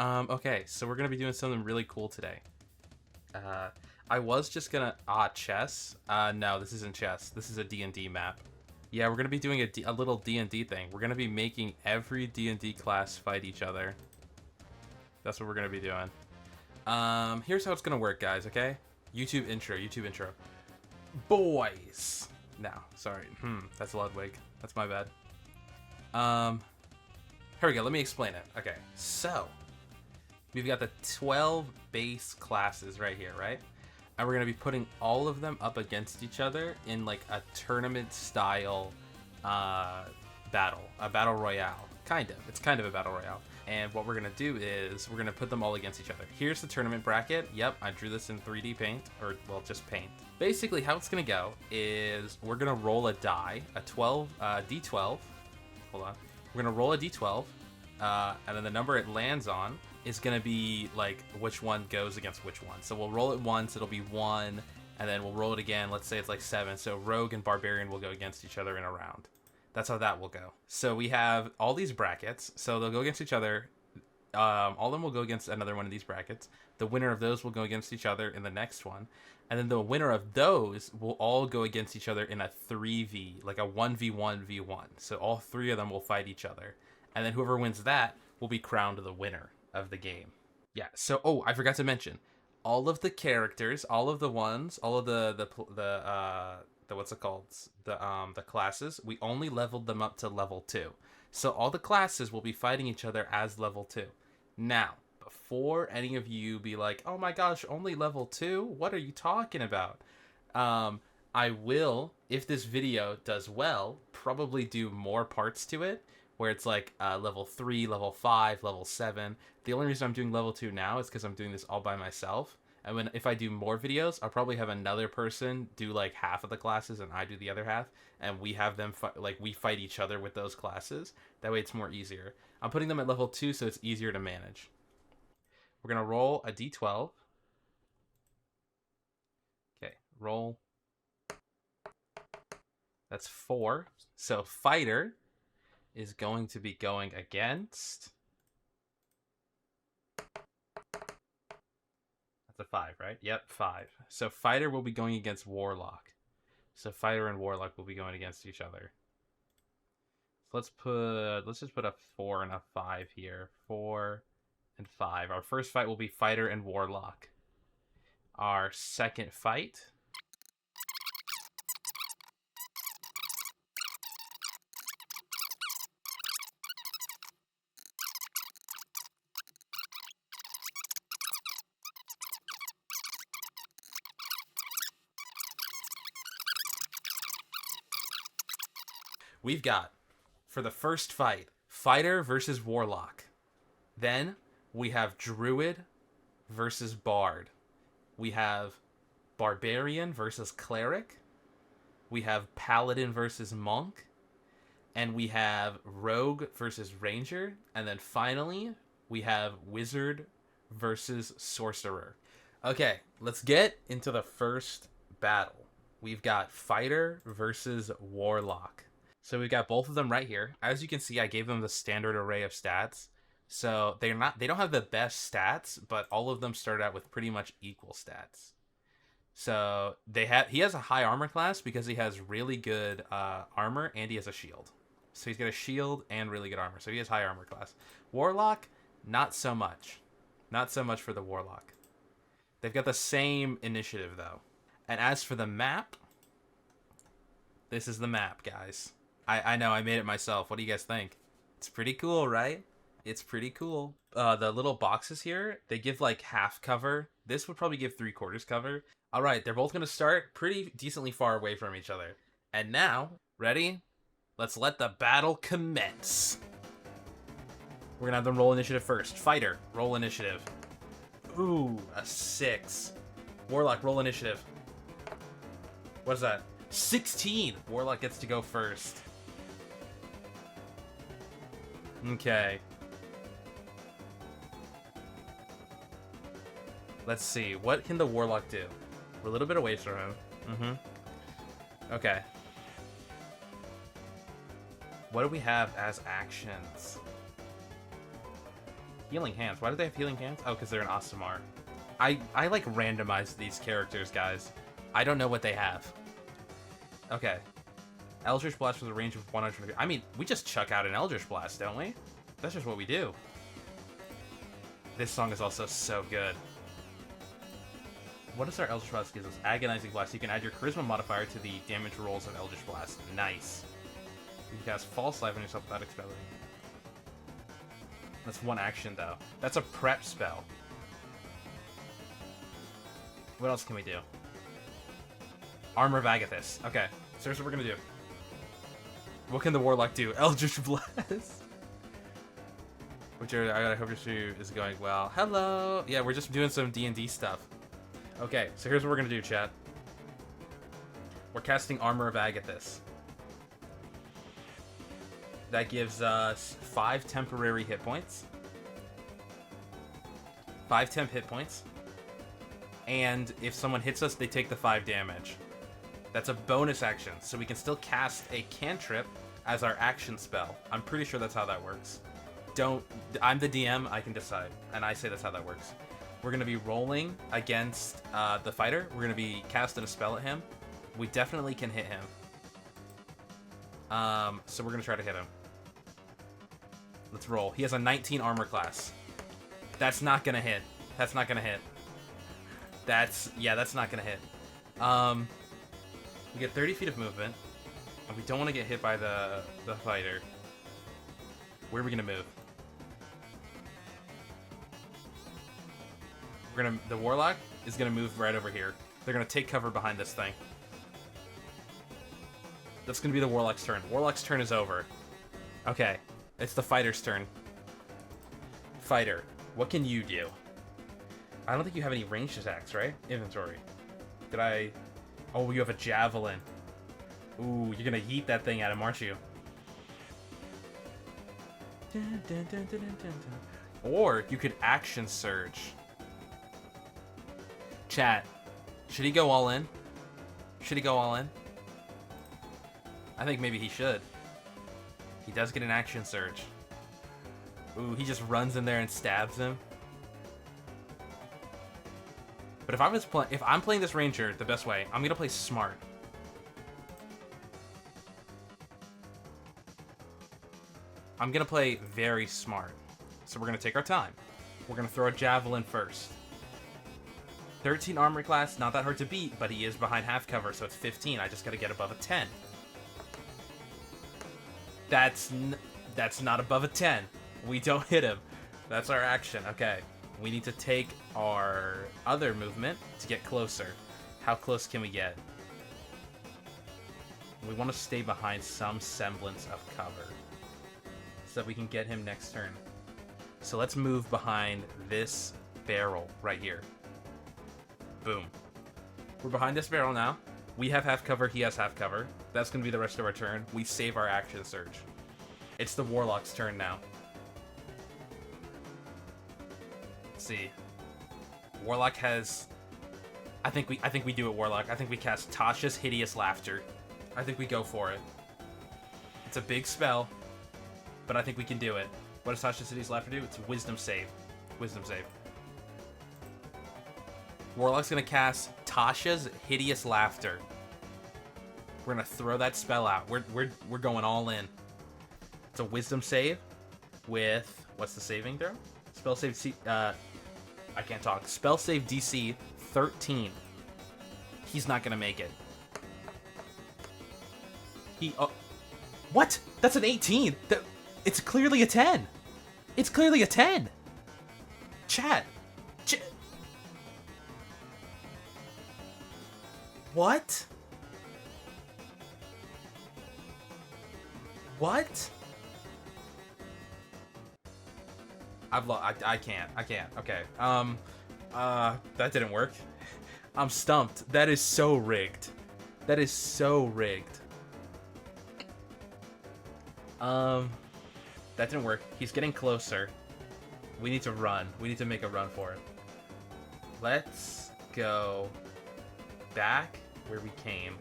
Okay, so we're gonna be doing something really cool today. Uh, I was just gonna chess. No, this isn't chess. This is a D&D map. Yeah, we're gonna be doing a little D&D thing. We're gonna be making every D&D class fight each other. That's what we're gonna be doing. Here's how it's gonna work, guys. Okay? YouTube intro. YouTube intro. Boys. No, sorry. That's Ludwig. That's my bad. Here we go. Let me explain it. Okay, so we've got the 12 base classes right here, right? And we're going to be putting all of them up against each other in like a tournament style battle, a battle royale. Kind of. It's kind of a battle royale. And what we're going to do is we're going to put them all against each other. Here's the tournament bracket. Yep, I drew this in 3D paint, or well, just paint. Basically, how it's going to go is we're going to roll a die, a D12. Hold on. We're going to roll a D12, and then the number it lands on is going to be like which one goes against which one. So we'll roll it once, it'll be 1, and then we'll roll it again. Let's say it's like 7. So Rogue and Barbarian will go against each other in a round. That's how that will go. So we have all these brackets. So they'll go against each other. All of them will go against another one of these brackets. The winner of those will go against each other in the next one. And then the winner of those will all go against each other in a 3v, like a 1v1v1. So all 3 of them will fight each other. And then whoever wins that will be crowned the winner of the game. Yeah, so I forgot to mention all of the characters, all of the ones, all of the what's it called? The classes, we only leveled them up to level 2. So all the classes will be fighting each other as level 2. Now, before any of you be like, "Oh my gosh, only level 2? What are you talking about?" I will, if this video does well, probably do more parts to it, where it's like level 3, level 5, level 7. The only reason I'm doing level 2 now is because I'm doing this all by myself. And if I do more videos, I'll probably have another person do like half of the classes and I do the other half. And we have them, we fight each other with those classes. That way it's more easier. I'm putting them at level 2 so it's easier to manage. We're going to roll a d12. Okay, roll. That's 4. So fighter is going to be going against... That's a 5, right? Yep, 5. So fighter will be going against warlock. So fighter and warlock will be going against each other. So let's just put a 4 and a 5 here. 4 and 5. Our first fight will be fighter and warlock. Our second fight... We've got, for the first fight, fighter versus warlock. Then we have druid versus bard. We have barbarian versus cleric. We have paladin versus monk. And we have rogue versus ranger. And then finally, we have wizard versus sorcerer. Okay, let's get into the first battle. We've got fighter versus warlock. So we've got both of them right here. As you can see, I gave them the standard array of stats. So they don't have the best stats, but all of them start out with pretty much equal stats. So he has a high armor class because he has really good armor and he has a shield. So he's got a shield and really good armor. So he has high armor class. Warlock, not so much. Not so much for the warlock. They've got the same initiative though. And as for the map, this is the map, guys. I know, I made it myself. What do you guys think? It's pretty cool, right? It's pretty cool. The little boxes here, they give like half cover. This would probably give 3/4 cover. All right, they're both going to start pretty decently far away from each other. And now, ready? Let's let the battle commence. We're going to have them roll initiative first. Fighter, roll initiative. Ooh, a 6. Warlock, roll initiative. What is that? 16! Warlock gets to go first. Okay. Let's see. What can the warlock do? We're a little bit away from him. Okay. What do we have as actions? Healing hands. Why do they have healing hands? Oh, because they're an Osamar. I like randomized these characters, guys. I don't know what they have. Okay. Eldritch Blast with a range of 150. I mean, we just chuck out an Eldritch Blast, don't we? That's just what we do. This song is also so good. What does our Eldritch Blast give us? Agonizing Blast. You can add your Charisma modifier to the damage rolls of Eldritch Blast. Nice. You can cast False Life on yourself without expelling. That's one action, though. That's a prep spell. What else can we do? Armor of Agathis. Okay, so here's what we're gonna do. What can the Warlock do? Eldritch Blast. Which I hope your stream is going well. Hello. Yeah, we're just doing some D&D stuff. Okay, so here's what we're gonna do, chat. We're casting Armor of Agathis. That gives us 5 temporary hit points. 5 temp hit points. And if someone hits us, they take the 5 damage. That's a bonus action, so we can still cast a cantrip as our action spell. I'm pretty sure that's how that works. I'm the DM, I can decide, and I say that's how that works. We're gonna be rolling against the fighter. We're gonna be casting a spell at him. We definitely can hit him. So we're gonna try to hit him. Let's roll. He has a 19 armor class. That's not gonna hit. That's not gonna hit. That's not gonna hit. We get 30 feet of movement, and we don't want to get hit by the fighter. Where are we gonna move? The Warlock is gonna move right over here. They're gonna take cover behind this thing. That's gonna be the Warlock's turn. Warlock's turn is over. Okay, it's the fighter's turn. Fighter, what can you do? I don't think you have any ranged attacks, right? Inventory. Oh, you have a javelin. Ooh, you're gonna yeet that thing at him, aren't you? Or you could action surge. Chat, should he go all in? Should he go all in? I think maybe he should. He does get an action surge. Ooh, he just runs in there and stabs him. But if I'm playing this ranger the best way, I'm gonna play smart. I'm gonna play very smart. So we're gonna take our time. We're gonna throw a javelin first. 13 armor class, not that hard to beat, but he is behind half cover, so it's 15. I just gotta get above a 10. That's not above a 10. We don't hit him. That's our action. Okay. We need to take our other movement to get closer. How close can we get? We want to stay behind some semblance of cover so that we can get him next turn. So let's move behind this barrel right here. Boom. We're behind this barrel now. We have half cover, he has half cover. That's going to be the rest of our turn. We save our action surge. It's the Warlock's turn now. Let's see. Warlock has... I think we do it, Warlock. I think we cast Tasha's Hideous Laughter. I think we go for it. It's a big spell, but I think we can do it. What does Tasha's Hideous Laughter do? It's a Wisdom save. Wisdom save. Warlock's gonna cast Tasha's Hideous Laughter. We're gonna throw that spell out. We're going all in. It's a Wisdom save with... What's the saving throw? Spell save... I can't talk. Spell save DC 13. He's not gonna make it. What? That's an 18. It's clearly a 10. It's clearly a 10. Chat. What? What? I can't. Okay. That didn't work. I'm stumped. That is so rigged. That is so rigged. That didn't work. He's getting closer. We need to run. We need to make a run for it. Let's go back where we came.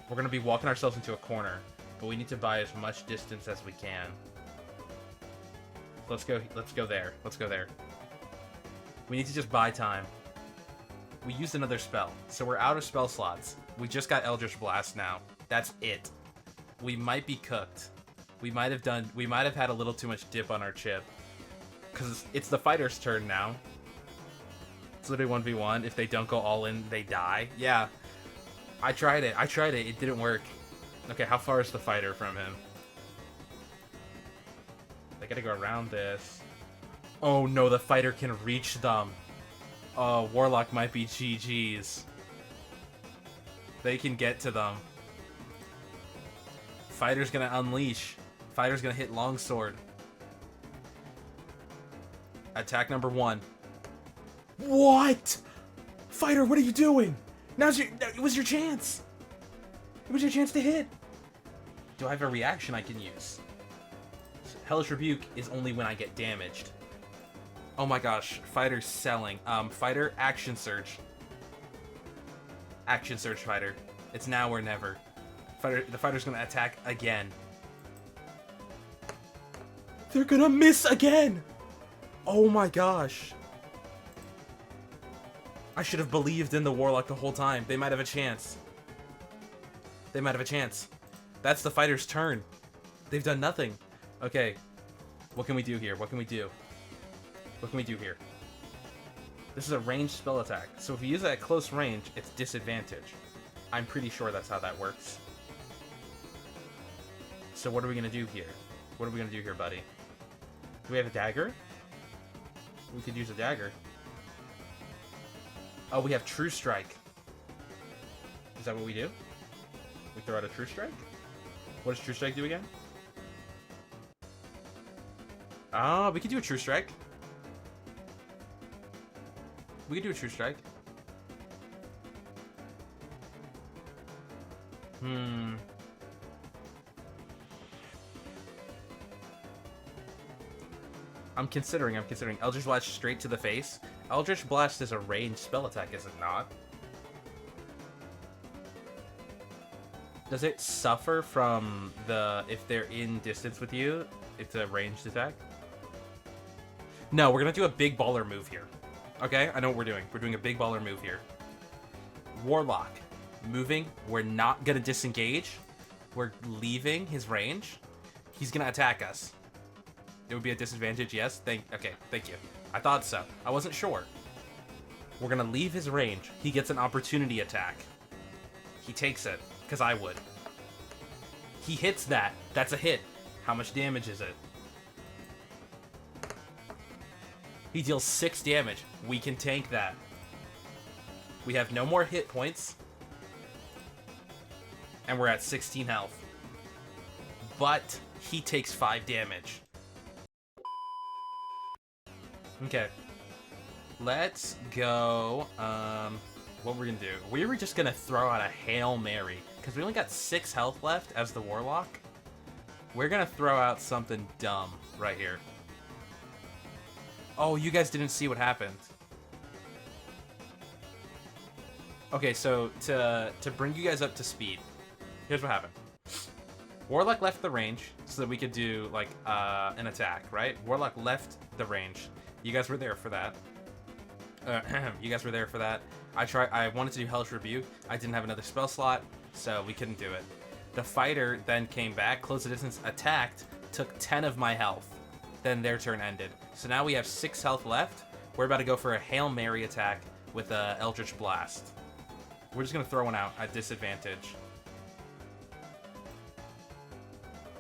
We're gonna be walking ourselves into a corner, but we need to buy as much distance as we can. Let's go there. Let's go there. We need to just buy time. We used another spell, so we're out of spell slots. We just got Eldritch Blast now. That's it. We might be cooked. We might have had a little too much dip on our chip. Because it's the fighter's turn now. It's literally 1v1. If they don't go all in, they die. Yeah. I tried it. It didn't work. Okay, how far is the fighter from him? They gotta go around this. Oh no, the fighter can reach them. Oh, Warlock might be GG's. They can get to them. Fighter's gonna unleash. Fighter's gonna hit longsword. Attack number 1. What? Fighter, what are you doing? It was your chance. It was your chance to hit. Do I have a reaction I can use? Hellish Rebuke is only when I get damaged. Oh my gosh, Fighter's selling. Fighter, Action Surge. Action Surge, Fighter. It's now or never. The Fighter's gonna attack again. They're gonna miss again! Oh my gosh. I should have believed in the Warlock the whole time. They might have a chance. They might have a chance. That's the Fighter's turn. They've done nothing. Okay. What can we do here? What can we do? What can we do here? This is a ranged spell attack. So if we use it at close range, it's disadvantage. I'm pretty sure that's how that works. So what are we going to do here? What are we going to do here, buddy? Do we have a dagger? We could use a dagger. Oh, we have True Strike. Is that what we do? We throw out a True Strike? What does True Strike do again? Ah, we could do a True Strike. We could do a True Strike. I'm considering Eldritch Blast straight to the face. Eldritch Blast is a ranged spell attack, is it not? Does it suffer from if they're in distance with you, it's a ranged attack? No, we're gonna do a big baller move here. Okay, I know what we're doing. We're doing a big baller move here. Warlock. Moving. We're not gonna disengage. We're leaving his range. He's gonna attack us. It would be a disadvantage, yes? Okay, thank you. I thought so. I wasn't sure. We're gonna leave his range. He gets an opportunity attack. He takes it, because I would. He hits that. That's a hit. How much damage is it? He deals 6 damage. We can tank that. We have no more hit points. And we're at 16 health. But he takes 5 damage. Okay. Let's go. What we're gonna do? We were just gonna throw out a Hail Mary. Because we only got 6 health left as the Warlock. We're gonna throw out something dumb right here. Oh, you guys didn't see what happened. Okay, so to bring you guys up to speed, here's what happened. Warlock left the range so that we could do like an attack, right? Warlock left the range. You guys were there for that. You guys were there for that. I wanted to do Hellish Rebuke. I didn't have another spell slot, so we couldn't do it. The fighter then came back, closed the distance, attacked, took 10 of my health. Then their turn ended. So now we have 6 health left. We're about to go for a Hail Mary attack with a Eldritch Blast. We're just gonna throw one out at disadvantage.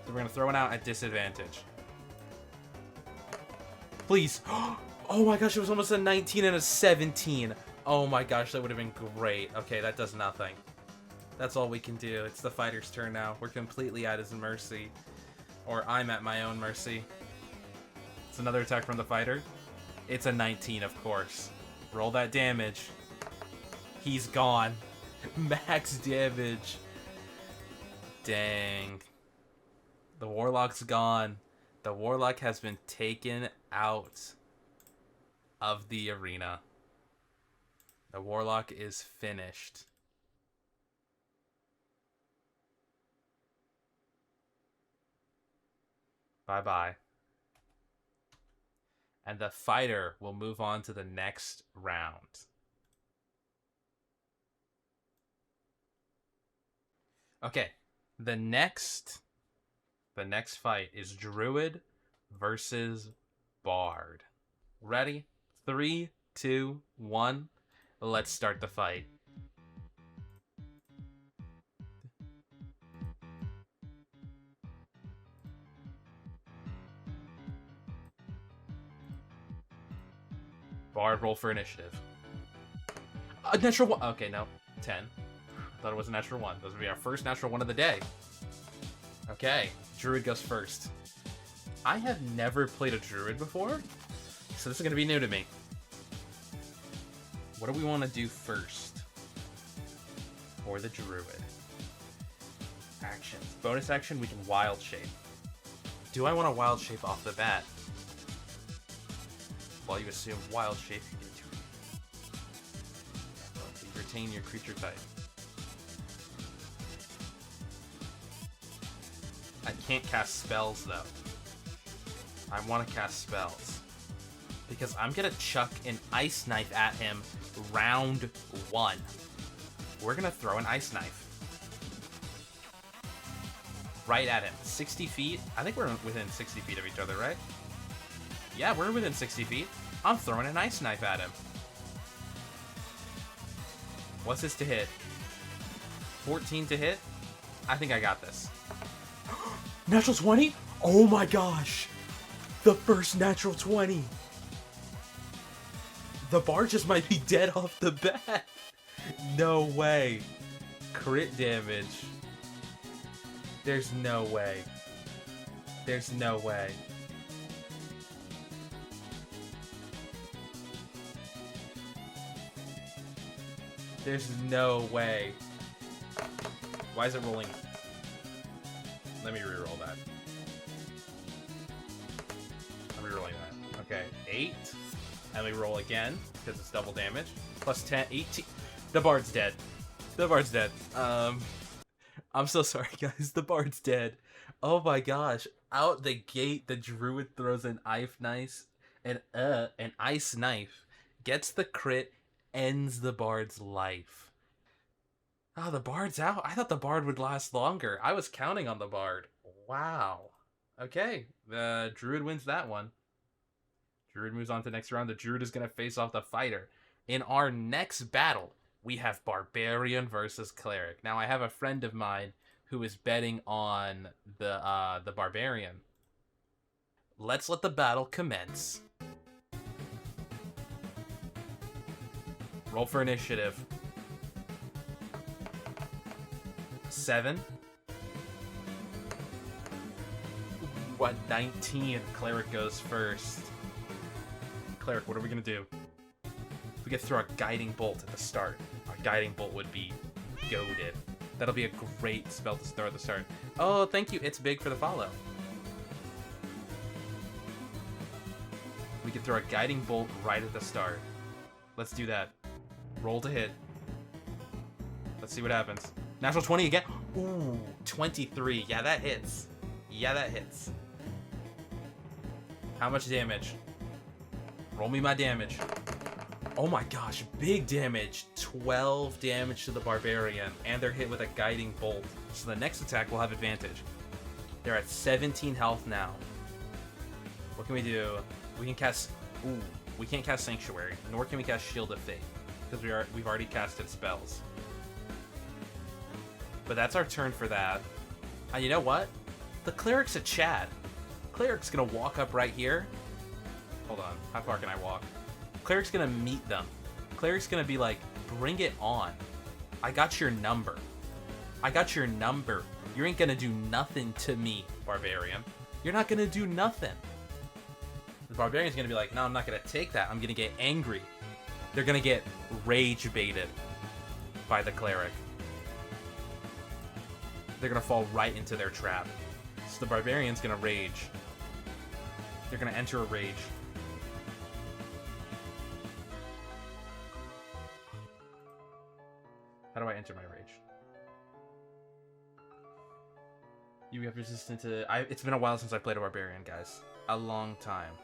So we're gonna throw one out at disadvantage. Please. Oh my gosh, it was almost a 19 and a 17. Oh my gosh, that would have been great. Okay, that does nothing. That's all we can do. It's the fighter's turn now. We're completely at his mercy. Or I'm at my own mercy. It's another attack from the fighter. It's a 19, of course. Roll that damage. He's gone. Max damage. Dang. The Warlock's gone. The Warlock has been taken out of the arena. The Warlock is finished. Bye-bye. and the fighter will move on to the next round. Okay, the next fight is Druid versus Bard. Ready? 3, 2, 1. Let's start the fight. Bard, roll for initiative. A natural 1. Okay, no. 10. I thought it was a natural 1. This will be our first natural 1 of the day. Okay, Druid goes first. I have never played a Druid before, so this is going to be new to me. What do we want to do first for the Druid? Actions. Bonus action, we can Wild Shape. Do I want to Wild Shape off the bat? While you assume Wild Shape, you can do retain your creature type. I can't cast spells, though. I want to cast spells. Because I'm going to chuck an Ice Knife at him round 1. We're going to throw an Ice Knife. Right at him. 60 feet. I think we're within 60 feet of each other, right? Yeah, we're within 60 feet. I'm throwing an Ice Knife at him. What's this to hit? 14 to hit? I think I got this. Natural 20? Oh my gosh! The first natural 20! The Bard just might be dead off the bat! No way! Crit damage. There's no way. There's no way. There's no way. Why is it rolling? Let me reroll that. I'm rerolling that. Okay, 8. And we roll again, because it's double damage. Plus 10, 18. The Bard's dead. The Bard's dead. I'm so sorry, guys. The Bard's dead. Oh my gosh. Out the gate, the Druid throws an Ice Knife. An Ice Knife. Gets the crit. Ends the Bard's life. Oh, the Bard's out? I thought the Bard would last longer. I was counting on the Bard. Wow. Okay. The Druid wins that one. Druid moves on to the next round. The Druid is going to face off the Fighter. In our next battle, we have Barbarian versus Cleric. Now, I have a friend of mine who is betting on the Barbarian. Let's let the battle commence. Roll for initiative. 7. What? 19. Cleric goes first. Cleric, what are we gonna do? We could throw a Guiding Bolt at the start. A Guiding Bolt would be goated. That'll be a great spell to throw at the start. Oh, thank you. It's big for the follow. We could throw a Guiding Bolt right at the start. Let's do that. Roll to hit. Let's see what happens. Natural 20 again. Ooh, 23. Yeah, that hits. Yeah, that hits. How much damage? Roll me my damage. Oh my gosh, big damage. 12 damage to the Barbarian. And they're hit with a Guiding Bolt. So the next attack will have advantage. They're at 17 health now. What can we do? We can cast... Ooh, we can't cast Sanctuary. Nor can we cast Shield of Fate. Because we've already casted spells. But that's our turn for that. And you know what? The Cleric's a Chad. Cleric's gonna walk up right here. Hold on. How far can I walk? Cleric's gonna meet them. Cleric's gonna be like, bring it on. I got your number. I got your number. You ain't gonna do nothing to me, Barbarian. You're not gonna do nothing. The Barbarian's gonna be like, no, I'm not gonna take that. I'm gonna get angry. They're gonna get rage baited by the Cleric. They're gonna fall right into their trap. So the Barbarian's gonna rage. They're gonna enter a rage. How do I enter my rage? You have resistance to... It's been a while since I played a Barbarian, guys. A long time.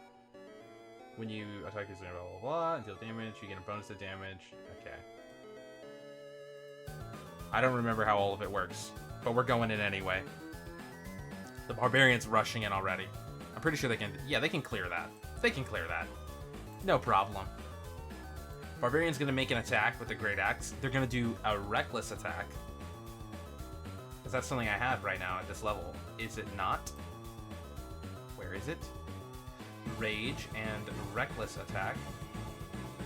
When you attack using blah blah blah and deal damage, you get a bonus to damage. Okay. I don't remember how all of it works, but we're going in anyway. The barbarian's rushing in already. I'm pretty sure they can. Yeah, they can clear that. They can clear that. No problem. Barbarian's gonna make an attack with the great axe. They're gonna do a reckless attack. Because that's something I have right now at this level. Is it not? Where is it? Rage and reckless attack.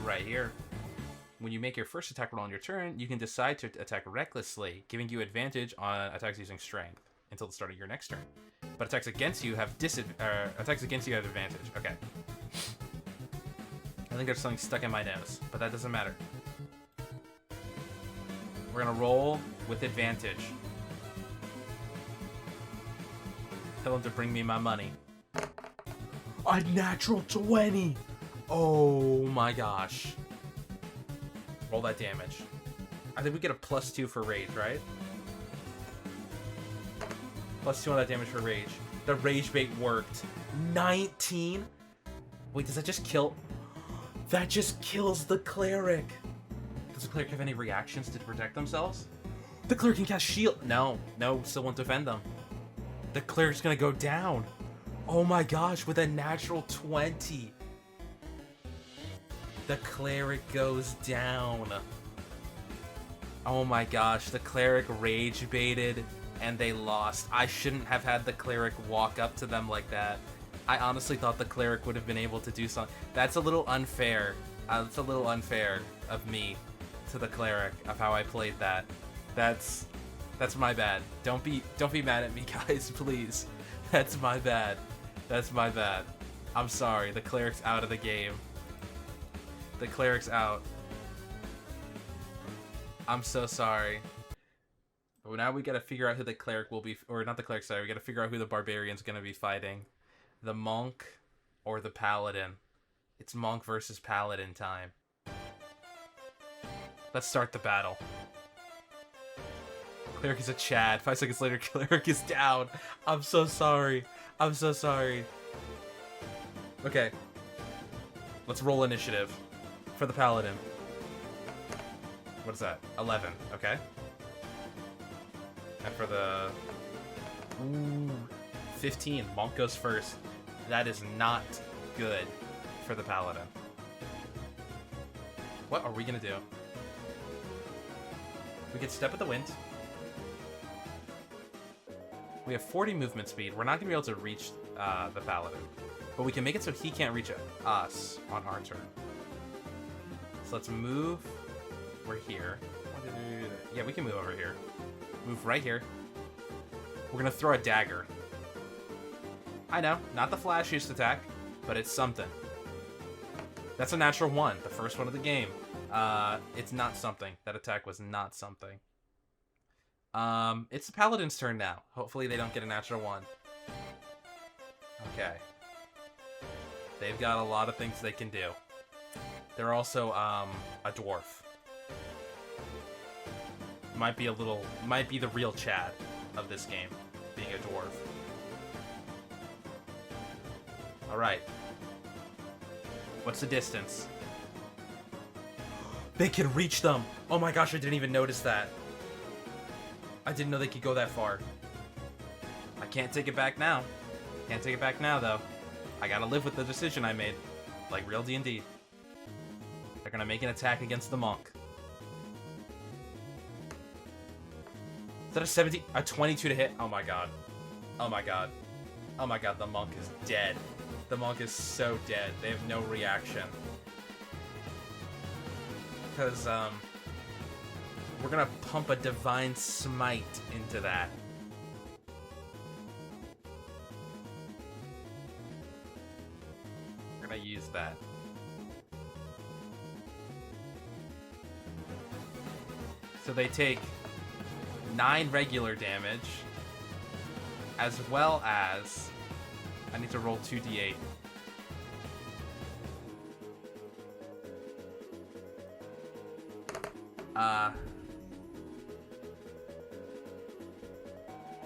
Right here. When you make your first attack roll on your turn, you can decide to attack recklessly, giving you advantage on attacks using strength until the start of your next turn. But attacks against you have advantage. Okay. I think there's something stuck in my nose, but that doesn't matter. We're gonna roll with advantage. Tell him to bring me my money. A natural 20! Oh my gosh. Roll that damage. I think we get a +2 for rage, right? +2 on that damage for rage. The rage bait worked. 19? Wait, does that just kill? That just kills the cleric. Does the cleric have any reactions to protect themselves? The cleric can cast shield. No, still won't defend them. The cleric's gonna go down. Oh my gosh, with a natural 20. The cleric goes down. Oh my gosh, the cleric rage baited and they lost. I shouldn't have had the cleric walk up to them like that. I honestly thought the cleric would have been able to do something. That's a little unfair. It's a little unfair of me to the cleric of how I played that. That's my bad. Don't be mad at me, guys, please. That's my bad. That's my bad. I'm sorry. The cleric's out of the game. The cleric's out. I'm so sorry. But now we gotta figure out who the cleric will be, or not the cleric, sorry. We gotta figure out who the barbarian's gonna be fighting. The monk or the paladin. It's monk versus paladin time. Let's start the battle. Cleric is a Chad. 5 seconds later, cleric is down. I'm so sorry. I'm so sorry. Okay. Let's roll initiative for the paladin. What is that? 11. Okay. And for the... Ooh, 15. Monk goes first. That is not good for the paladin. What are we gonna do? We can step at the wind. We have 40 movement speed. We're not gonna be able to reach the paladin, but we can make it so he can't reach us on our turn. So let's move. We're here. Yeah, we can move over here. Move right here. We're gonna throw a dagger. I know, not the flashiest attack, but it's something. That's a natural 1, the first one of the game. It's not something. That attack was not something. It's the paladin's turn now. Hopefully they don't get a natural 1. Okay. They've got a lot of things they can do. They're also, a dwarf. Might be the real Chad of this game, being a dwarf. Alright. What's the distance? They can reach them! Oh my gosh, I didn't even notice that. I didn't know they could go that far. I can't take it back now. Can't take it back now, though. I gotta live with the decision I made. Like real D&D. They're gonna make an attack against the monk. Is that a 17? A 22 to hit? Oh my god. Oh my god. Oh my god, the monk is dead. The monk is so dead. They have no reaction. Because, we're gonna pump a divine smite into that. We're gonna use that. So they take 9 regular damage, as well as... I need to roll 2d8.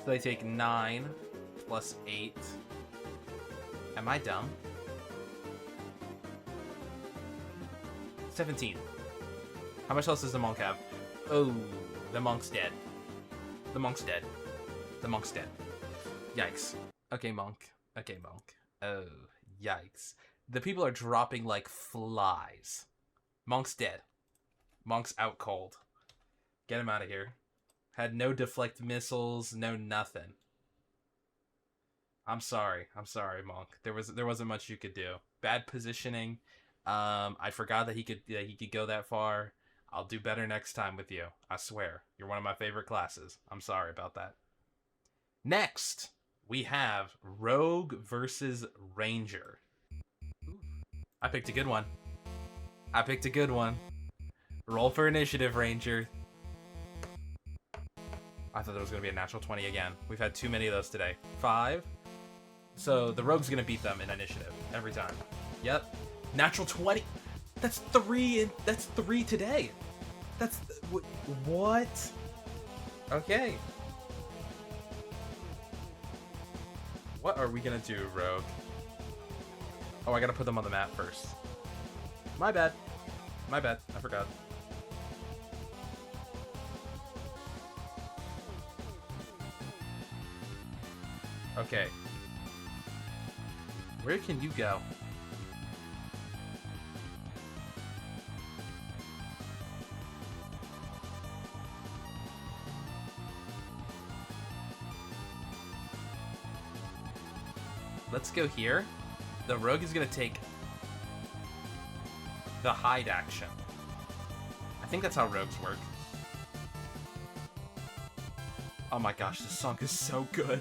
So they take 9 plus 8. Am I dumb? 17. How much else does the monk have? Oh, the monk's dead. The monk's dead. The monk's dead. Yikes. Okay, monk. Okay, monk. Oh, yikes. The people are dropping like flies. Monk's dead. Monk's out cold. Get him out of here. Had no deflect missiles, no nothing. I'm sorry, monk. There wasn't much you could do. Bad positioning. I forgot that he could go that far. I'll do better next time with you. I swear. You're one of my favorite classes. I'm sorry about that. Next, we have Rogue versus Ranger. I picked a good one. Roll for initiative, Ranger. I thought there was going to be a natural 20 again. We've had too many of those today. 5. So the Rogue's going to beat them in initiative every time. Yep. Natural 20. That's 3. That's 3 today. That's... What? Okay. What are we going to do, Rogue? Oh, I got to put them on the map first. My bad. I forgot. Okay. Where can you go? Let's go here. The Rogue is going to take the hide action. I think that's how rogues work. Oh my gosh, this song is so good.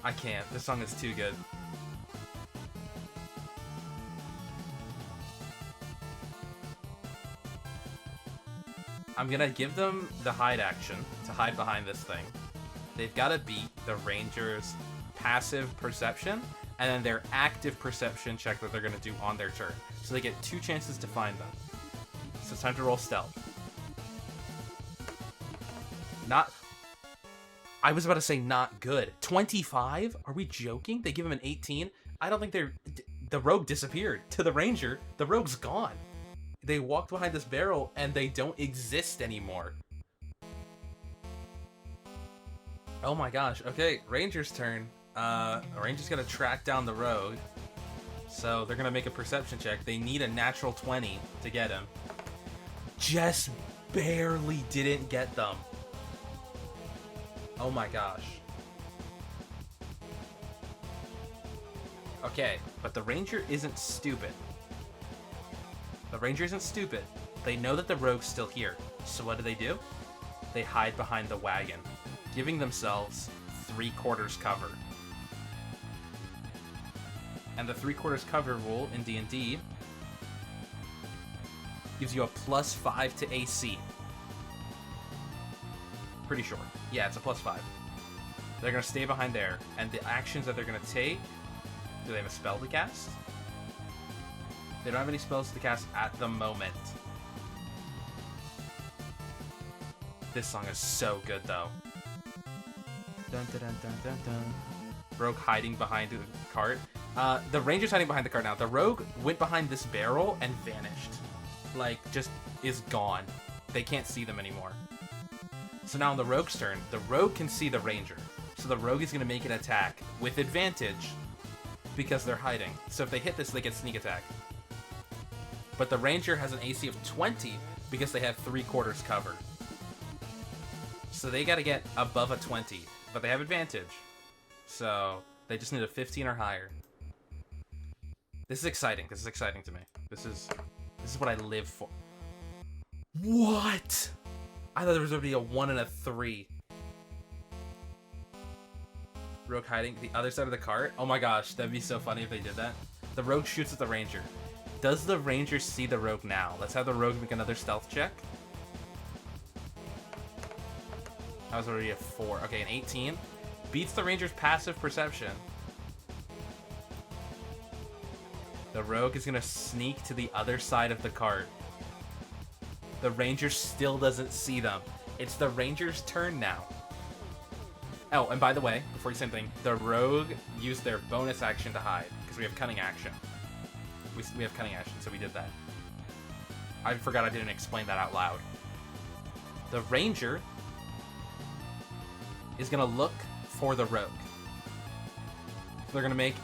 I can't. This song is too good. I'm gonna give them the hide action to hide behind this thing. They've got to beat the Ranger's passive perception and then their active perception check that they're gonna do on their turn. So they get 2 chances to find them. So it's time to roll stealth. I was about to say not good. 25? Are we joking? They give him an 18? I don't think the Rogue disappeared. To the Ranger, the Rogue's gone. They walked behind this barrel and they don't exist anymore. Oh my gosh. Okay, Ranger's turn. Ranger's gonna track down the Rogue. So they're gonna make a perception check. They need a natural 20 to get him. Just barely didn't get them. Oh my gosh. Okay, but the Ranger isn't stupid. They know that the Rogue's still here. So what do? They hide behind the wagon, giving themselves 3/4 cover. And the 3/4 cover rule in D&D gives you a +5 to AC. Pretty sure. Yeah, it's a +5. They're going to stay behind there. And the actions that they're going to take... Do they have a spell to cast? They don't have any spells to cast at the moment. This song is so good, though. Dun, dun, dun, dun, dun, dun. Rogue hiding behind the cart. The Ranger's hiding behind the cart now. The Rogue went behind this barrel and vanished. Like, just is gone. They can't see them anymore. So now on the Rogue's turn, the Rogue can see the Ranger. So the Rogue is going to make an attack with advantage because they're hiding. So if they hit this, they get sneak attack. But the Ranger has an AC of 20 because they have 3/4 cover. So they got to get above a 20, but they have advantage. So they just need a 15 or higher. This is exciting. This is exciting to me. This is what I live for. What? I thought there was going to be a 1 and a 3. Rogue hiding the other side of the cart. Oh my gosh, that'd be so funny if they did that. The Rogue shoots at the Ranger. Does the Ranger see the Rogue now? Let's have the Rogue make another stealth check. That was already a 4. Okay, an 18. Beats the Ranger's passive perception. The Rogue is going to sneak to the other side of the cart. The Ranger still doesn't see them. It's the Ranger's turn now. Oh, and by the way, before you say anything, the Rogue used their bonus action to hide, because we have cunning action. We have cunning action, so we did that. I forgot I didn't explain that out loud. The ranger is going to look for the rogue. So they're going to make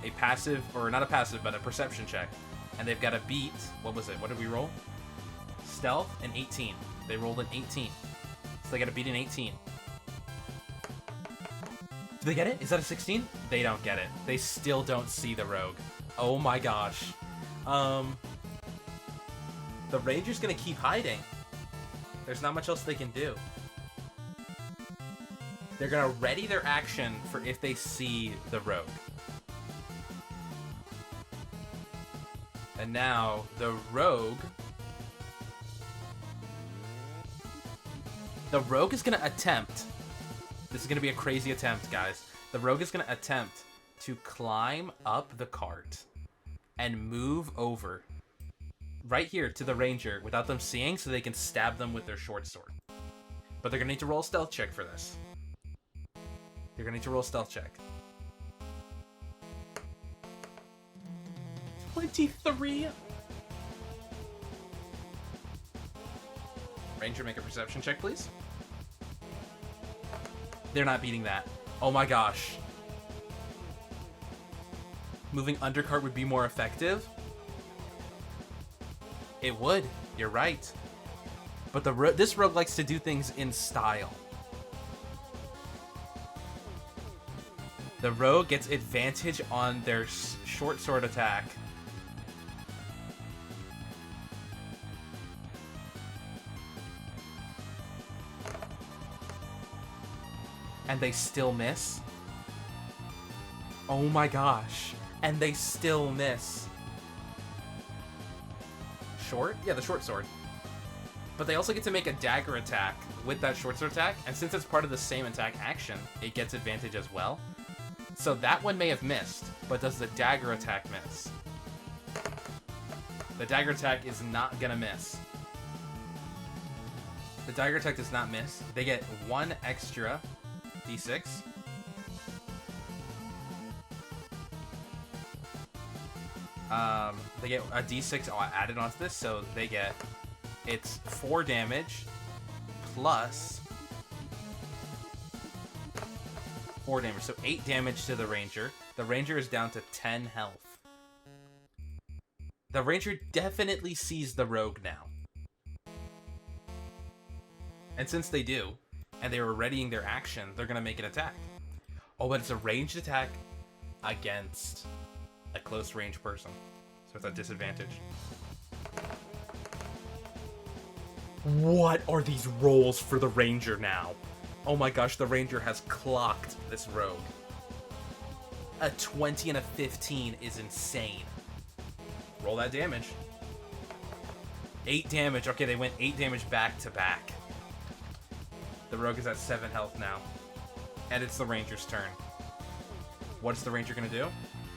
a passive, or not a passive, but a perception check. And they've got to beat, what was it? What did we roll? Stealth and 18. They rolled an 18. So they got to beat an 18. Do they get it? Is that a 16? They don't get it. They still don't see the rogue. Oh my gosh. The ranger's gonna keep hiding. There's not much else they can do. They're gonna ready their action for if they see the rogue. And now the rogue is gonna attempt. This is gonna be a crazy attempt, guys. The rogue is gonna attempt to climb up the cart and move over right here to the ranger without them seeing, so they can stab them with their short sword. But they're gonna need to roll a stealth check for this. You're gonna need to roll a stealth check. 23. Ranger, make a perception check, please. They're not beating that. Oh my gosh. Moving undercart would be more effective. It would. You're right. But this rogue likes to do things in style. The rogue gets advantage on their short sword attack. And they still miss. Oh my gosh. And they still miss. Short? Yeah, the short sword. But they also get to make a dagger attack with that short sword attack. And since it's part of the same attack action, it gets advantage as well. So that one may have missed, but does the dagger attack miss? The dagger attack is not gonna miss. The dagger attack does not miss. They get one extra d6. They get a d6 added onto this, so they get, it's 4 damage plus 4 damage, so 8 damage to the ranger. The ranger is down to 10 health. The ranger definitely sees the rogue now. And since they do, and they were readying their action, they're gonna make an attack. Oh, but it's a ranged attack against a close range person. So it's a disadvantage. What are these rolls for the ranger now? Oh my gosh, the ranger has clocked this rogue. A 20 and a 15 is insane. Roll that damage. 8 damage. Okay, they went 8 damage back to back. The rogue is at 7 health now. And it's the ranger's turn. What is the ranger going to do?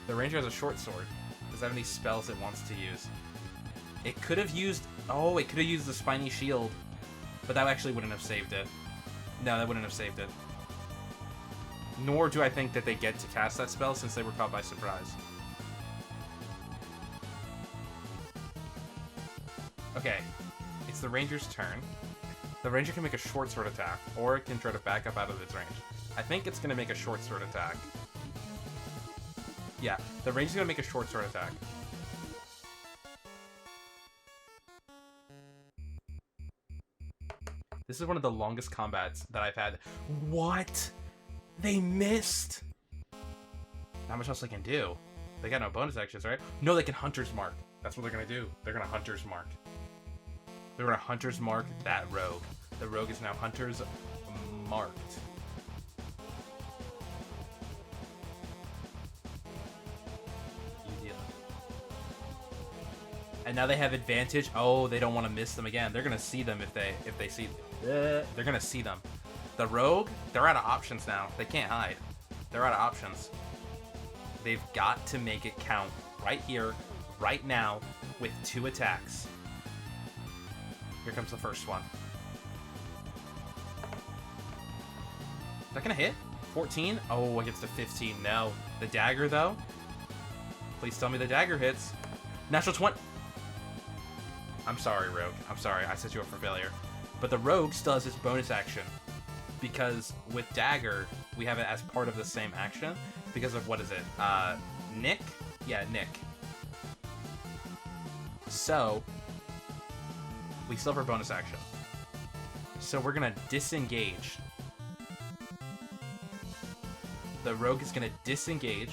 The ranger has a short sword. Does it have any spells it wants to use? It could have used... Oh, it could have used the spiny shield. But that actually wouldn't have saved it. No, that wouldn't have saved it. Nor do I think that they get to cast that spell since they were caught by surprise. Okay. It's the ranger's turn. The ranger can make a short sword attack, or it can try to back up out of its range. I think it's going to make a short sword attack. Yeah, the ranger's going to make a short sword attack. This is one of the longest combats that I've had. What? They missed? Not much else they can do. They got no bonus actions, right? No, they can Hunter's Mark. That's what they're going to do. They're going to Hunter's Mark. They're going to Hunter's Mark that rogue. The rogue is now Hunter's marked. And now they have advantage. Oh, they don't want to miss them again. They're going to see them if they see... They're going to see them. The rogue, they're out of options now. They can't hide. They're out of options. They've got to make it count right here, right now, with 2 attacks. Here comes the first one. Is that going to hit? 14? Oh, it gets to 15. No. The dagger, though? Please tell me the dagger hits. Natural 20. I'm sorry, Rogue. I'm sorry. I set you up for failure. But the Rogue still has its bonus action. Because with Dagger, we have it as part of the same action. Because of, what is it? Nick? Yeah, Nick. So, we still have our bonus action. So we're going to disengage. The Rogue is going to disengage.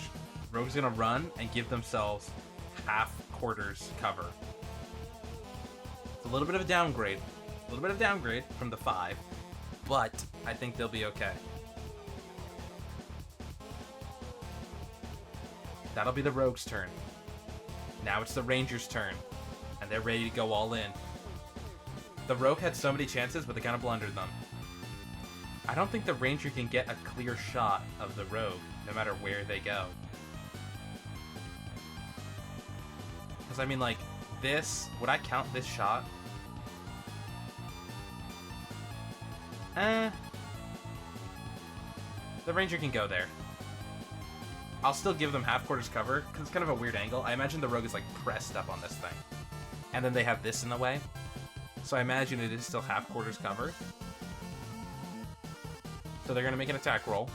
Rogue's going to run and give themselves half quarters cover. It's a little bit of a downgrade. A little bit of downgrade from the 5. But I think they'll be okay. That'll be the Rogue's turn. Now it's the Ranger's turn. And they're ready to go all in. The Rogue had so many chances, but they kind of blundered them. I don't think the Ranger can get a clear shot of the Rogue, no matter where they go. Because, I mean, like, this... Would I count this shot? The Ranger can go there. I'll still give them half quarters cover, because it's kind of a weird angle. I imagine the Rogue is, like, pressed up on this thing. And then they have this in the way. So I imagine it is still half quarters cover. So they're going to make an attack roll.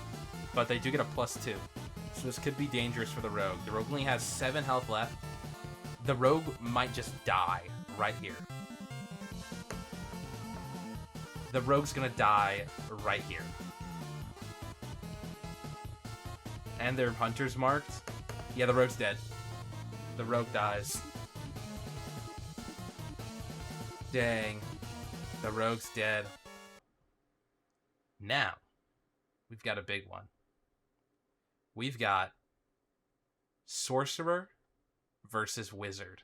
But they do get a +2. So this could be dangerous for the Rogue. The Rogue only has 7 health left. The Rogue might just die right here. The Rogue's going to die right here. And their Hunter's marked. Yeah, the Rogue's dead. The Rogue dies. Dang. The Rogue's dead. Now, we've got a big one. We've got Sorcerer versus Wizard.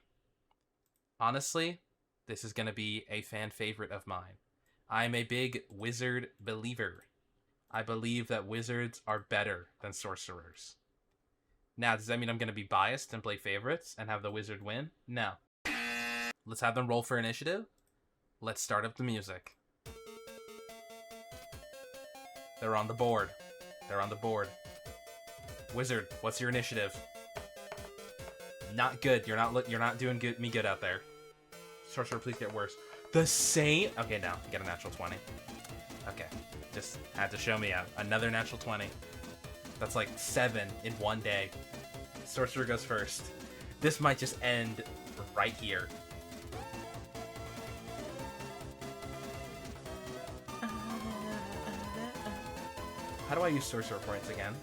Honestly, this is going to be a fan favorite of mine. I'm a big Wizard believer. I believe that Wizards are better than Sorcerers. Now, does that mean I'm going to be biased and play favorites and have the Wizard win? No. Let's have them roll for initiative. Let's start up the music. They're on the board. They're on the board. Wizard, what's your initiative? Not good. You're not doing me good out there. Sorcerer, please get worse. The Saint. Okay, now get a natural 20. Okay, just had to show me out. Another natural 20. That's like 7 in one day. Sorcerer goes first. This might just end right here. How do I use Sorcerer points again?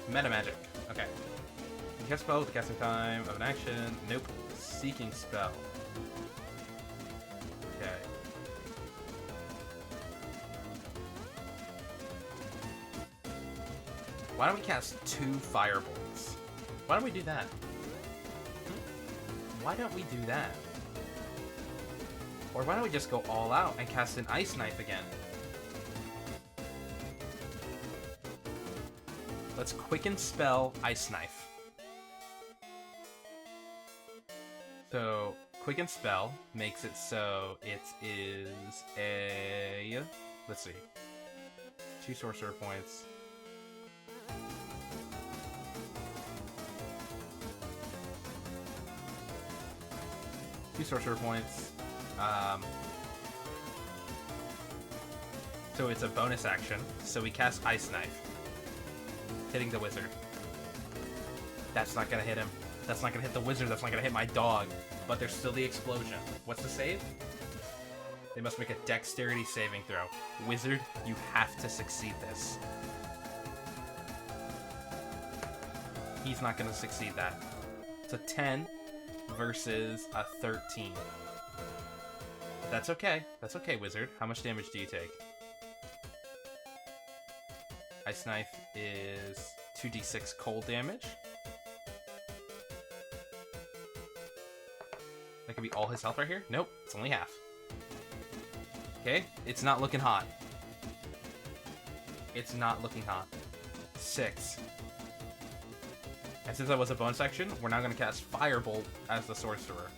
Meta Magic. Okay. You cast spell with the casting time of an action. Nope. Seeking spell. Okay. Why don't we cast 2 firebolts? Why don't we do that? Why don't we do that? Or why don't we just go all out and cast an Ice Knife again? Let's quicken spell Ice Knife. So, quicken spell makes it so it is a... Let's see. 2 sorcerer points. Sorcerer points. So it's a bonus action. So we cast Ice Knife, hitting the Wizard. That's not gonna hit him. That's not gonna hit the Wizard. That's not gonna hit my dog. But there's still the explosion. What's the save? They must make a dexterity saving throw. Wizard, you have to succeed this. He's not gonna succeed that. It's a 10 versus a 13. That's okay. That's okay, Wizard. How much damage do you take? Ice Knife is 2d6 cold damage. That could be all his health right here? Nope, it's only half. Okay, it's not looking hot. It's not looking hot. 6. And since that was a bonus action, we're now going to cast Firebolt as the Sorcerer.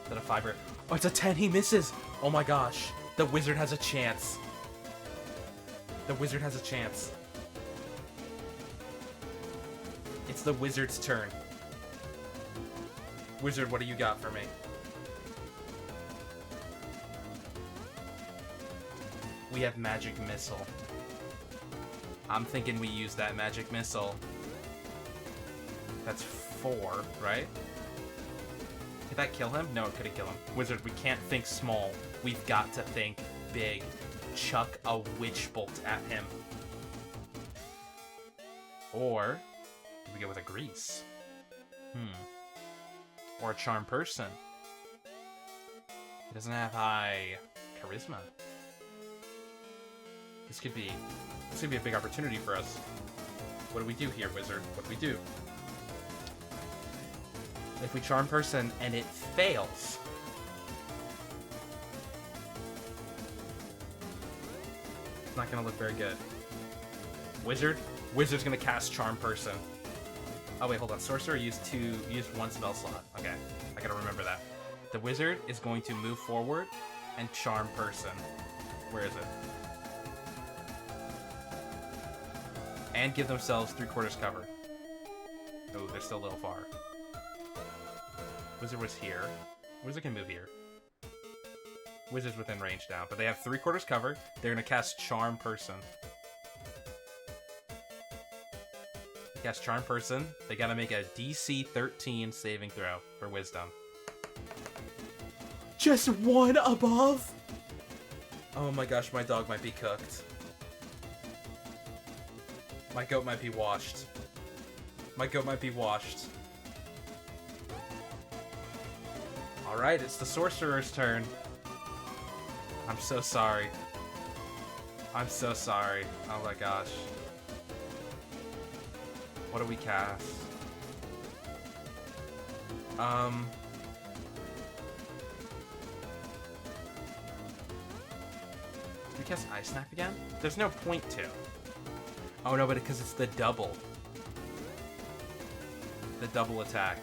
Is that a 5 or... Oh, it's a 10! He misses! Oh my gosh. The Wizard has a chance. The Wizard has a chance. It's the wizard's turn. Wizard, what do you got for me? We have magic missile. I'm thinking we use that magic missile. That's 4, right? Did that kill him? No, it couldn't kill him. Wizard, we can't think small. We've got to think big. Chuck a witch bolt at him. Or we go with a grease. Or a charm person. He doesn't have high charisma. This could be a big opportunity for us. What do we do here, wizard? What do we do? If we charm person and it fails, it's not gonna look very good. Wizard? Wizard's gonna cast charm person. Oh wait, hold on. Sorcerer used 1 spell slot. Okay, I gotta remember that. The wizard is going to move forward and charm person. Where is it? And give themselves 3/4 cover. Oh, they're still a little far. Wizard was here. Wizard can move here. Wizard's within range now, but they have 3/4 cover. They're gonna cast Charm Person. Cast Charm Person. They gotta make a DC 13 saving throw for Wisdom. Just 1 above? Oh my gosh, my dog might be cooked. My goat might be washed. My goat might be washed. Alright, it's the sorcerer's turn. I'm so sorry. I'm so sorry. Oh my gosh. What do we cast? Do we cast Ice Knife again? There's no point to. Oh no, but because it's the double. The double attack.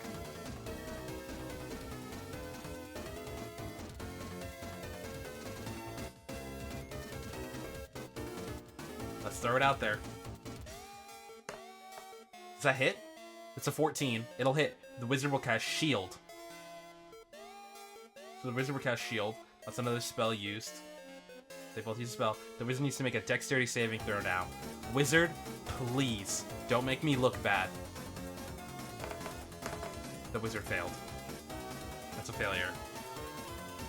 Let's throw it out there. Does that hit? It's a 14. It'll hit. The wizard will cast Shield. So the wizard will cast Shield. That's another spell used. They both use a spell. The wizard needs to make a dexterity saving throw now. Wizard, please, don't make me look bad. The wizard failed. That's a failure.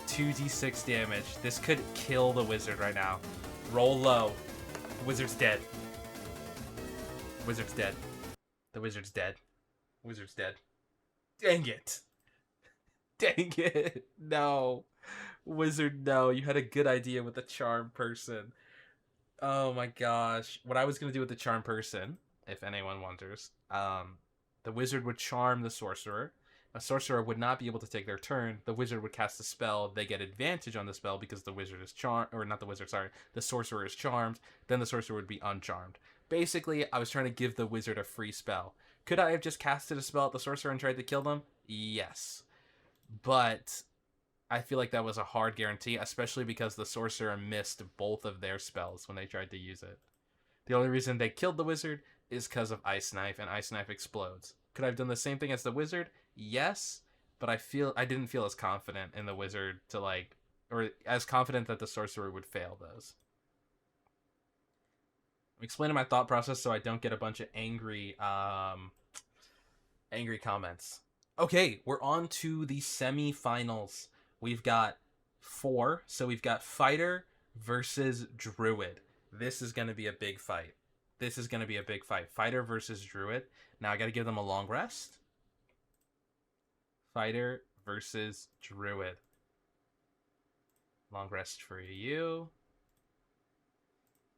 2d6 damage. This could kill the wizard right now. Roll low. The wizard's dead. Wizard's dead. The wizard's dead. Wizard's dead. Dang it. Dang it. No. Wizard, no. You had a good idea with the charm person. Oh my gosh. What I was going to do with the charm person, if anyone wonders, the wizard would charm the sorcerer. A sorcerer would not be able to take their turn. The wizard would cast a spell. They get advantage on the spell because the wizard is charmed, or not the wizard, sorry. The sorcerer is charmed. Then the sorcerer would be uncharmed. Basically, I was trying to give the wizard a free spell. Could I have just casted a spell at the sorcerer and tried to kill them? Yes. But I feel like that was a hard guarantee, especially because the sorcerer missed both of their spells when they tried to use it. The only reason they killed the wizard is because of Ice Knife, and Ice Knife explodes. Could I have done the same thing as the wizard? Yes, but I didn't feel as confident in the wizard to or as confident that the sorcerer would fail those. I'm explaining my thought process so I don't get a bunch of angry comments. Okay, we're on to the semi-finals. We've got 4, so we've got Fighter versus Druid. This is going to be a big fight. This is going to be a big fight. Fighter versus Druid. Now I got to give them a long rest. Fighter versus Druid. Long rest for you.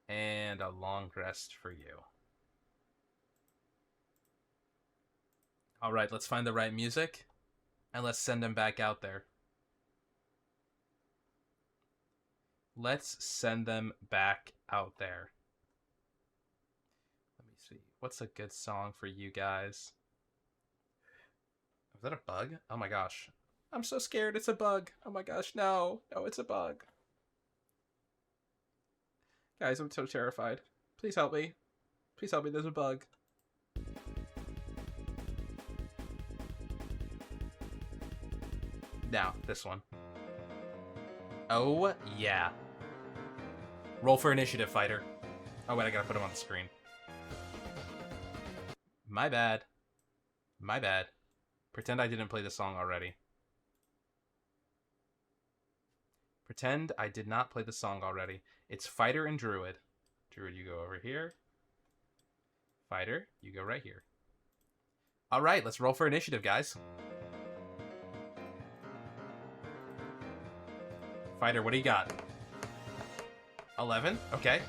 And a long rest for you. Alright, let's find the right music. And let's send them back out there. Let's send them back out there. Let me see. What's a good song for you guys? Is that a bug? Oh my gosh. I'm so scared. It's a bug. Oh my gosh. No. No, it's a bug. Guys, I'm so terrified. Please help me. Please help me. There's a bug. Now, this one. Oh, yeah. Roll for initiative, fighter. Oh, wait, I gotta put him on the screen. My bad. My bad. Pretend I didn't play the song already. Pretend I did not play the song already. It's fighter and druid. Druid, you go over here. Fighter, you go right here. All right, let's roll for initiative, guys. Fighter, what do you got? 11? Okay.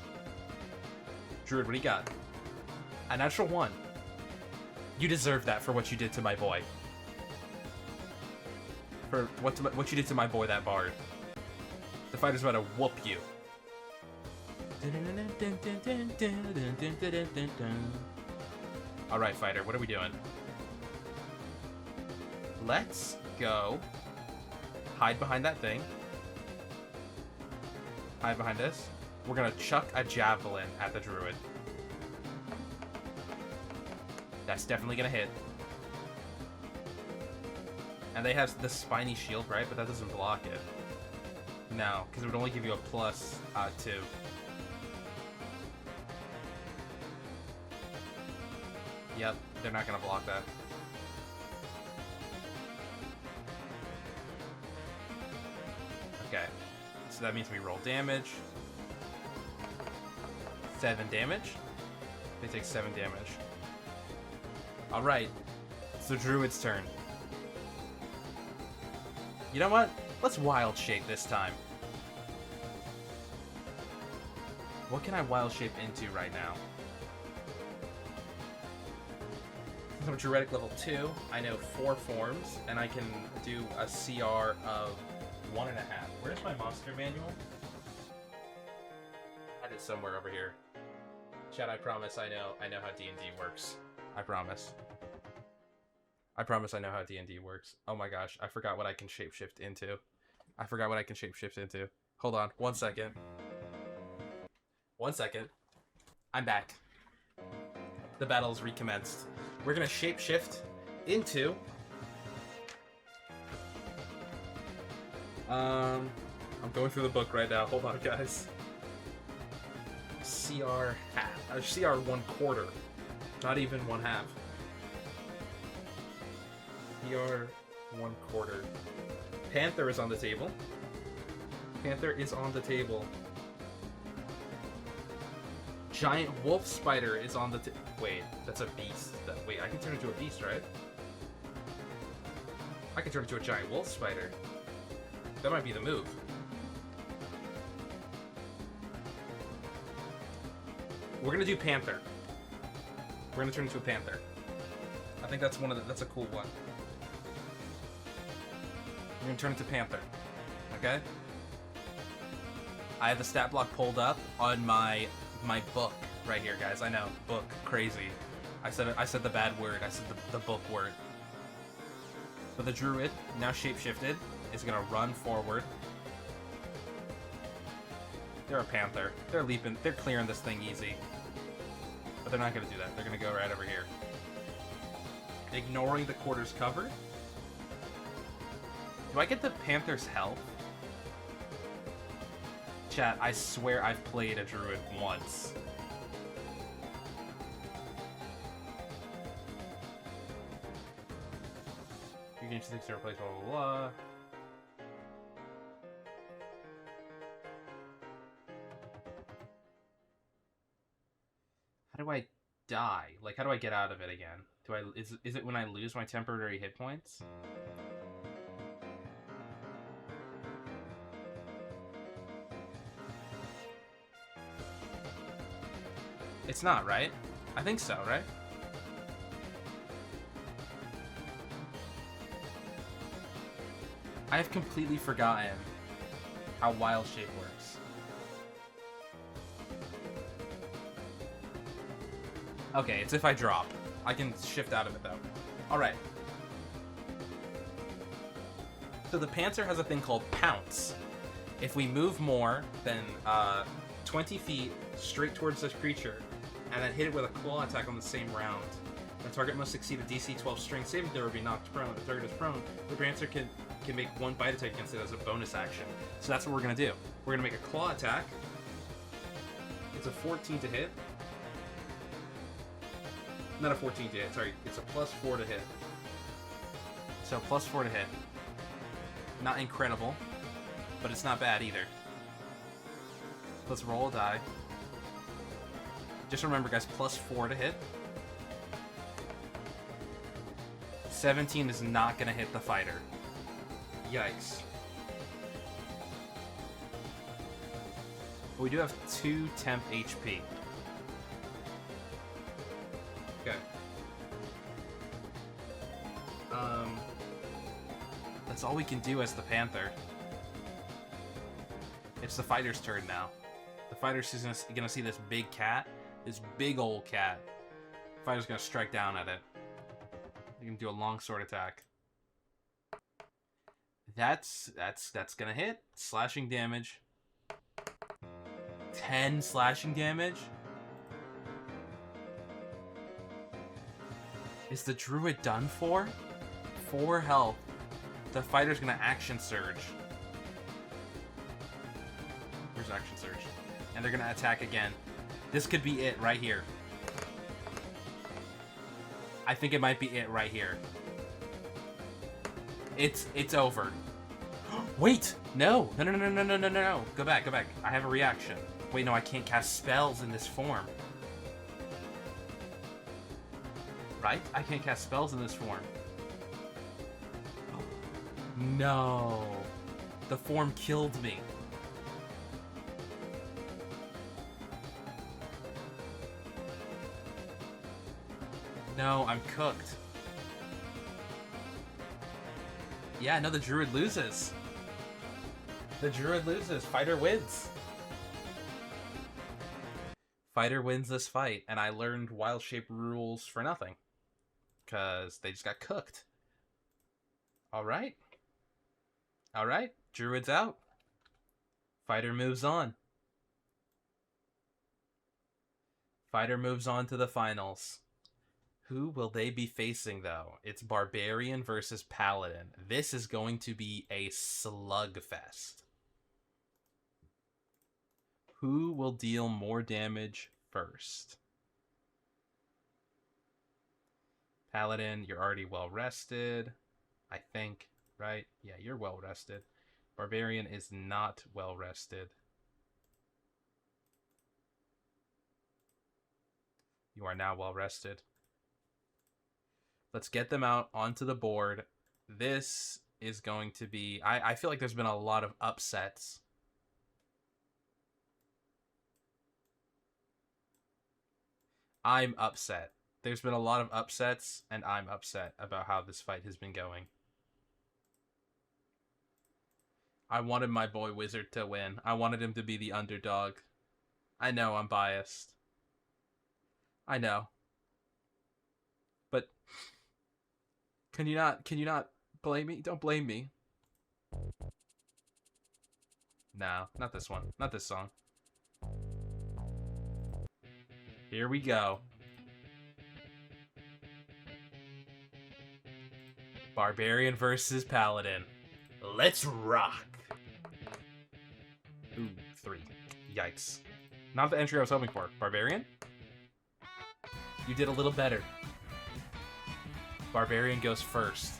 Druid, what do you got? A natural 1. You deserve that for what you did to my boy. For what you did to my boy, that bard. The fighter's about to whoop you. Alright, fighter, what are we doing? Let's go hide behind that thing. Hide behind this. We're gonna chuck a javelin at the druid. That's definitely gonna hit. And they have the spiny shield, right? But that doesn't block it. No, because it would only give you a plus 2. Yep, they're not gonna block that. Okay, so that means we roll damage. 7 damage. They take 7 damage. Alright, it's the druid's turn. You know what? Let's wild shape this time. What can I wild shape into right now? Since I'm druidic level 2, I know 4 forms, and I can do a CR of 1.5. Where's my monster manual? I had it somewhere over here. Chat, I promise I know how D&D works. I promise. I promise I know how D&D works. Oh my gosh, I forgot what I can shapeshift into. Hold on, 1 second. 1 second. I'm back. The battle's recommenced. We're gonna shapeshift into... I'm going through the book right now. Hold on, guys. CR half. CR 1/4. Not even 1/2. CR 1/4. Panther is on the table. Panther is on the table. Giant wolf spider is on the wait, that's a beast. Wait, I can turn into a beast, right? I can turn into a giant wolf spider. That might be the move. We're gonna do panther. We're gonna turn into a panther. I think that's that's a cool one. We're gonna turn into panther. Okay? I have the stat block pulled up on my book right here, guys. I know, book, crazy. I said the bad word. I said the book word. But the druid, now shapeshifted, is gonna run forward. They're a panther. They're leaping. They're clearing this thing easy. But they're not gonna do that. They're gonna go right over here, ignoring the quarters covered. Do I get the panther's health? Chat, I swear I've played a druid once. You can choose to replace blah blah blah. How do I die? Like, how do I get out of it again? Is it when I lose my temporary hit points? It's not, right? I think so, right? I have completely forgotten how wild shape works. Okay, it's if I drop. I can shift out of it, though. Alright. So the Panther has a thing called Pounce. If we move more than 20 feet straight towards this creature, and then hit it with a claw attack on the same round, The target must succeed a DC 12 strength saving throw or be knocked prone. If the target is prone, the Prancer can make one bite attack against it as a bonus action. So that's what we're going to do. We're going to make a claw attack. It's a 14 to hit. Not a 14 to hit, sorry. It's a +4 to hit. So +4 to hit. Not incredible, but it's not bad either. Let's roll a die. Just remember, guys, +4 to hit. 17 is not going to hit the fighter. Yikes. But we do have 2 temp HP. Okay. That's all we can do as the Panther. It's the fighter's turn now. The fighter's gonna see this big cat, this big old cat. The fighter's gonna strike down at it. You can do a long sword attack. That's gonna hit. Slashing damage. 10 slashing damage. Is the druid done for? 4 health. The fighter's gonna action surge. Where's action surge? And they're gonna attack again. This could be it right here. I think it might be it right here. It's over. Wait! No! No. Go back. I have a reaction. Wait, no, I can't cast spells in this form. Right? I can't cast spells in this form. No. The form killed me. No, I'm cooked. Yeah, no, the druid loses. The druid loses. Fighter wins. Fighter wins this fight, and I learned wild shape rules for nothing. Because they just got cooked. Alright. Alright, druid's out. Fighter moves on. Fighter moves on to the finals. Who will they be facing, though? It's Barbarian versus Paladin. This is going to be a slugfest. Who will deal more damage first? Paladin, you're already well rested, I think, right? Yeah, you're well rested. Barbarian is not well rested. You are now well rested. Let's get them out onto the board. This is going to be... I feel like there's been a lot of upsets. I'm upset. There's been a lot of upsets, and I'm upset about how this fight has been going. I wanted my boy Wizard to win. I wanted him to be the underdog. I know I'm biased. I know. But can you not blame me? Don't blame me. No, not this one. Not this song. Here we go. Barbarian versus Paladin. Let's rock. Ooh, 3. Yikes. Not the entry I was hoping for. Barbarian? You did a little better. Barbarian goes first.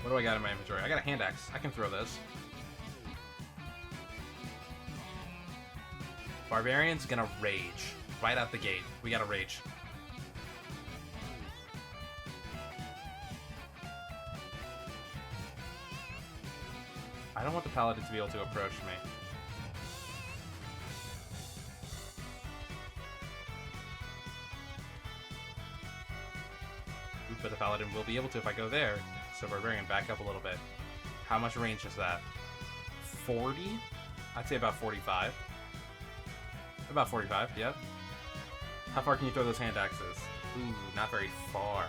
What do I got in my inventory? I got a hand axe. I can throw this. Barbarian's gonna rage. Right out the gate. We gotta rage. I don't want the Paladin to be able to approach me. But the Paladin will be able to if I go there. So Barbarian, back up a little bit. How much range is that? 40? I'd say about 45. About 45, yep. How far can you throw those hand axes? Ooh, not very far.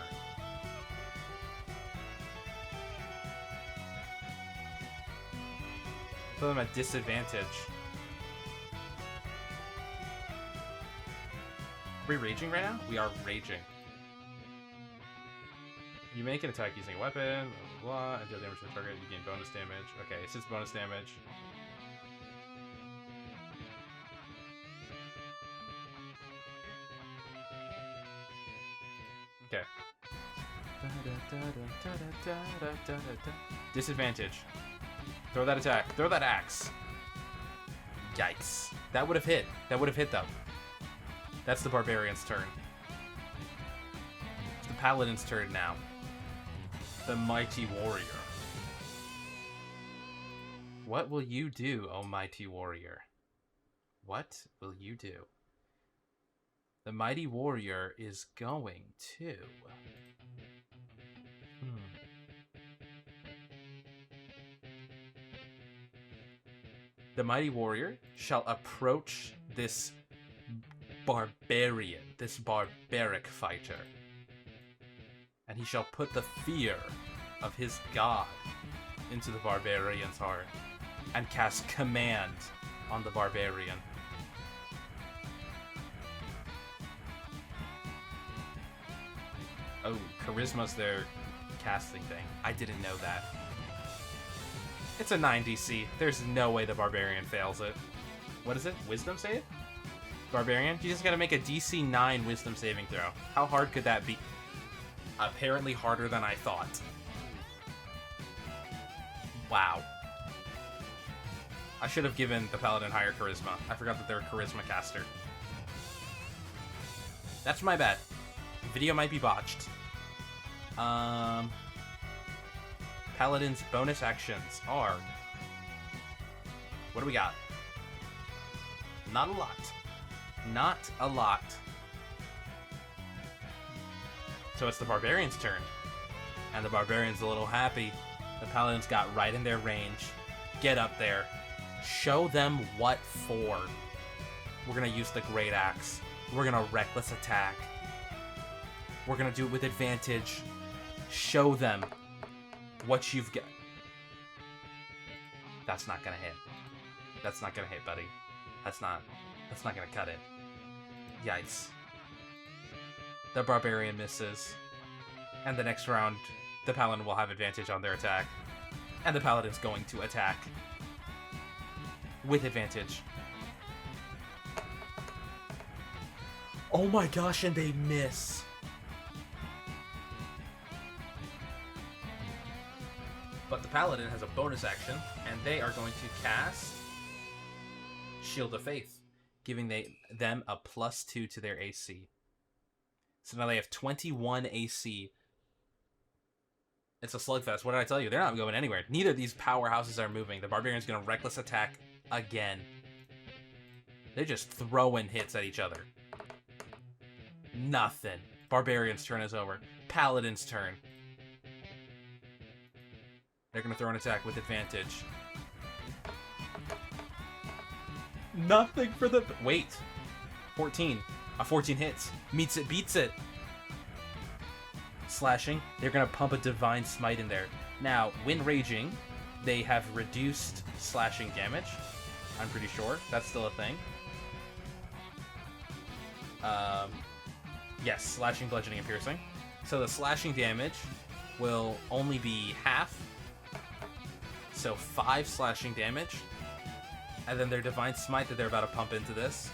Put them at disadvantage. Are we raging right now? We are raging. You make an attack using a weapon, blah, blah, blah, and deal damage to the target. You gain bonus damage. Okay, it's just bonus damage. Okay. Disadvantage. Throw that attack. Throw that axe. Yikes. That would have hit. That would have hit them. That's the barbarian's turn. It's the paladin's turn now. The mighty warrior. What will you do, oh mighty warrior? What will you do? The mighty warrior is going to... The mighty warrior shall approach this barbarian, this barbaric fighter, and he shall put the fear of his god into the barbarian's heart and cast command on the barbarian. Oh, charisma's their casting thing. I didn't know that. It's a 9 DC. There's no way the barbarian fails it. What is it? Wisdom save? Barbarian? You just gotta make a DC 9 wisdom saving throw. How hard could that be? Apparently harder than I thought. Wow. I should have given the paladin higher charisma. I forgot that they're a charisma caster. That's my bad. The video might be botched. Paladin's bonus actions are... What do we got? Not a lot. Not a lot. So it's the barbarian's turn. And the barbarian's a little happy. The paladins got right in their range. Get up there. Show them what for. We're gonna use the great axe. We're gonna reckless attack. We're gonna do it with advantage. Show them what you've got. That's not gonna hit. That's not gonna hit, buddy. That's not gonna cut it. Yikes. The barbarian misses. And the next round, the paladin will have advantage on their attack. And the paladin's going to attack. With advantage. Oh my gosh, and they miss. But the paladin has a bonus action, and they are going to cast Shield of Faith, giving them a +2 to their AC. So now they have 21 AC. It's a slugfest. What did I tell you? They're not going anywhere. Neither of these powerhouses are moving. The barbarian's going to reckless attack again. They're just throwing hits at each other. Nothing. Barbarian's turn is over. Paladin's turn. They're going to throw an attack with advantage. Nothing for the... Wait. 14. A 14 hits. Meets it, beats it. Slashing. They're going to pump a Divine Smite in there. Now, when raging, they have reduced slashing damage. I'm pretty sure. That's still a thing. Yes, slashing, bludgeoning, and piercing. So the slashing damage will only be half. So 5 slashing damage. And then their Divine Smite that they're about to pump into this.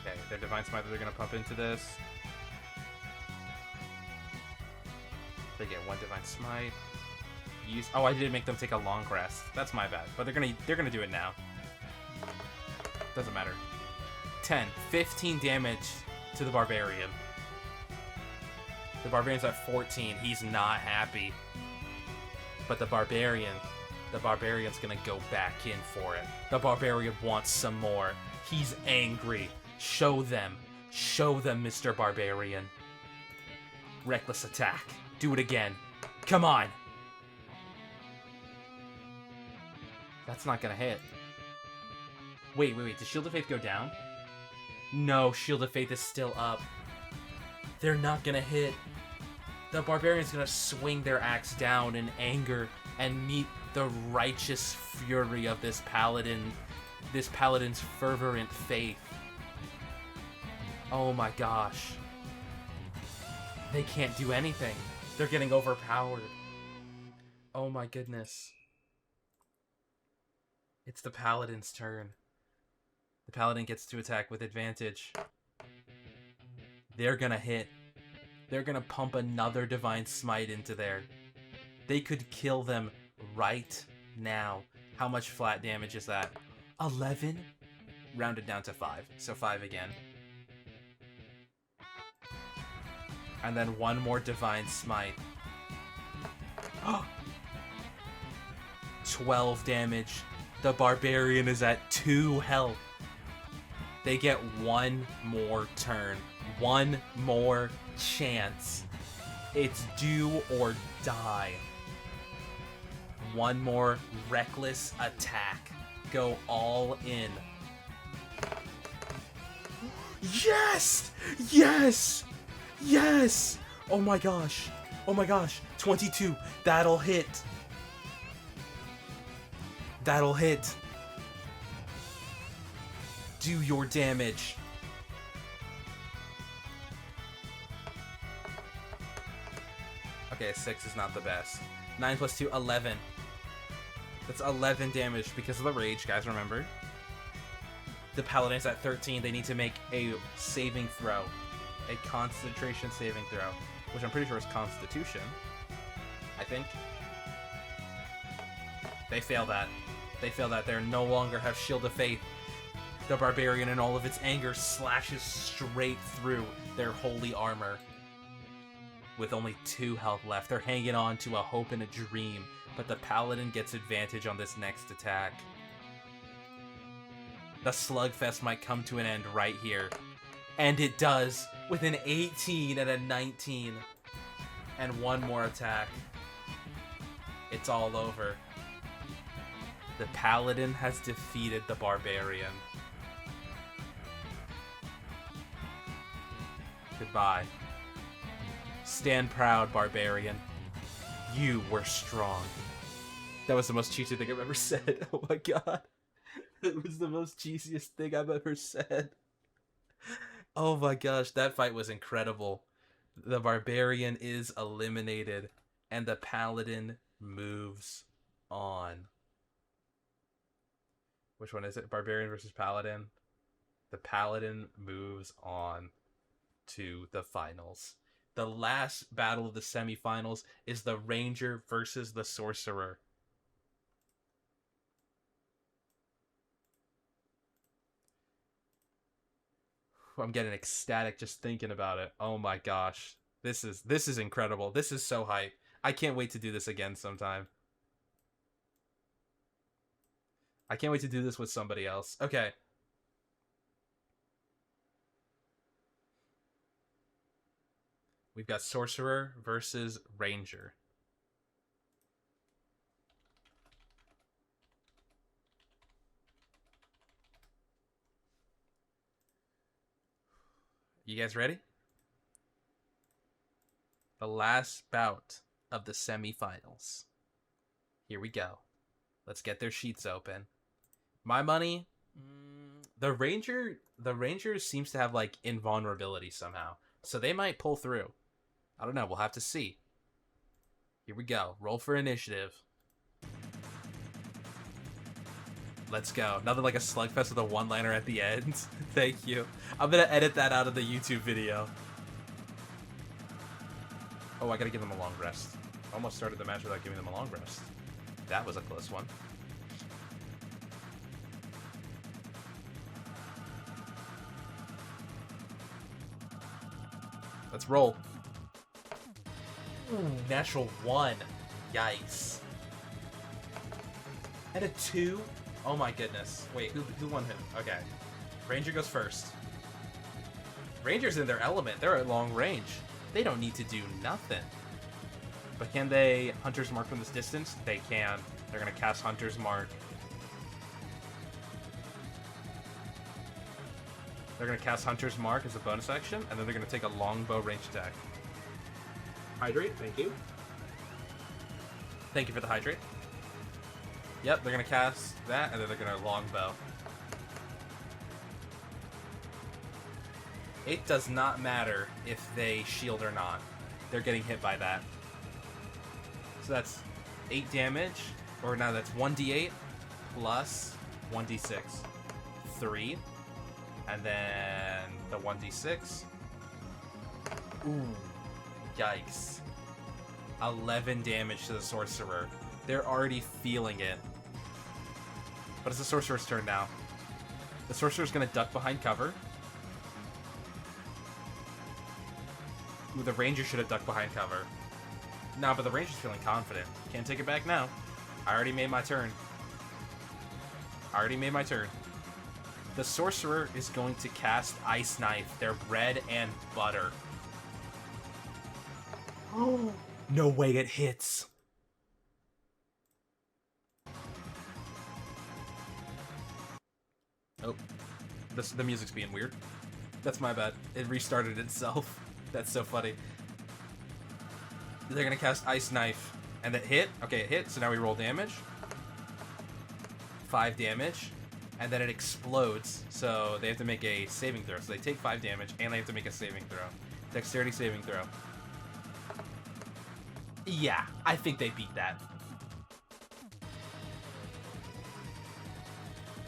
Okay, their Divine Smite that they're going to pump into this. They get 1 Divine Smite. Oh, I didn't make them take a long rest. That's my bad. But they're gonna do it now. Doesn't matter. 15 damage to the barbarian. The barbarian's at 14. He's not happy. But the barbarian's gonna go back in for it. The barbarian wants some more. He's angry. Show them. Show them, Mr. Barbarian. Reckless attack. Do it again. Come on. That's not gonna hit. Wait. Does Shield of Faith go down? No, Shield of Faith is still up. They're not gonna hit. The Barbarian's gonna swing their axe down in anger and meet the righteous fury of this paladin's fervent faith. Oh my gosh. They can't do anything. They're getting overpowered. Oh my goodness. It's the Paladin's turn. The Paladin gets to attack with advantage. They're gonna hit. They're gonna pump another Divine Smite into there. They could kill them right now. How much flat damage is that? 11? Rounded down to 5. So 5 again. And then one more Divine Smite. 12 damage. The Barbarian is at 2 health. They get one more turn. One more chance. It's do or die. One more reckless attack. Go all in. Yes! Yes! Yes! Oh my gosh. Oh my gosh. 22. That'll hit. That'll hit. Do your damage. Okay, 6 is not the best. 9 plus 2, 11. That's 11 damage because of the rage, guys, remember? The Paladin's at 13. They need to make a saving throw. A concentration saving throw. Which I'm pretty sure is Constitution. I think. They fail that. They fail that. They no longer have Shield of Faith. The Barbarian in all of its anger slashes straight through their holy armor. With only 2 health left. They're hanging on to a hope and a dream. But the Paladin gets advantage on this next attack. The slugfest might come to an end right here. And it does. With an 18 and a 19. And one more attack. It's all over. The Paladin has defeated the Barbarian. Goodbye. Stand proud, Barbarian. You were strong. That was the most cheesy thing I've ever said. Oh my god. It was the most cheesiest thing I've ever said. Oh my gosh, that fight was incredible. The Barbarian is eliminated, and the Paladin moves on. Which one is it? Barbarian versus Paladin? The Paladin moves on to the finals. The last battle of the semifinals is the Ranger versus the Sorcerer. I'm getting ecstatic just thinking about it. Oh my gosh. This is incredible. This is so hype. I can't wait to do this again sometime. I can't wait to do this with somebody else. Okay. We've got Sorcerer versus Ranger. You guys ready? The last bout of the semifinals. Here we go. Let's get their sheets open. My money, the Ranger seems to have like invulnerability somehow. So they might pull through. I don't know, we'll have to see. Here we go. Roll for initiative. Let's go. Nothing like a slugfest with a one-liner at the end. Thank you. I'm gonna edit that out of the YouTube video. Oh, I gotta give them a long rest. Almost started the match without giving them a long rest. That was a close one. Let's roll. Ooh, natural 1. Yikes. And a 2. Oh my goodness. Wait, who won who? Okay. Ranger goes first. Ranger's in their element. They're at long range. They don't need to do nothing. But can they Hunter's Mark from this distance? They can. They're going to cast Hunter's Mark. They're going to cast Hunter's Mark as a bonus action, and then they're going to take a longbow range attack. Hydrate, thank you. Thank you for the hydrate. Yep, they're going to cast that, and then they're going to longbow. It does not matter if they shield or not. They're getting hit by that. So that's 8 damage, or now that's 1d8 plus 1d6. 3. And then the 1d6. Ooh. Yikes. 11 damage to the sorcerer. They're already feeling it. But it's the sorcerer's turn now. The sorcerer's gonna duck behind cover. Ooh, the ranger should have ducked behind cover. No, but the ranger's feeling confident. Can't take it back now. I already made my turn. The sorcerer is going to cast Ice Knife, their bread and butter. Oh, no way it hits. Oh, the music's being weird. That's my bad. It restarted itself. That's so funny. They're gonna cast Ice Knife, and it hit. Okay, it hit. So now we roll damage. 5 damage, and then it explodes. So they have to make a saving throw. So they take 5 damage, and they have to make a saving throw. Dexterity saving throw. Yeah, I think they beat that.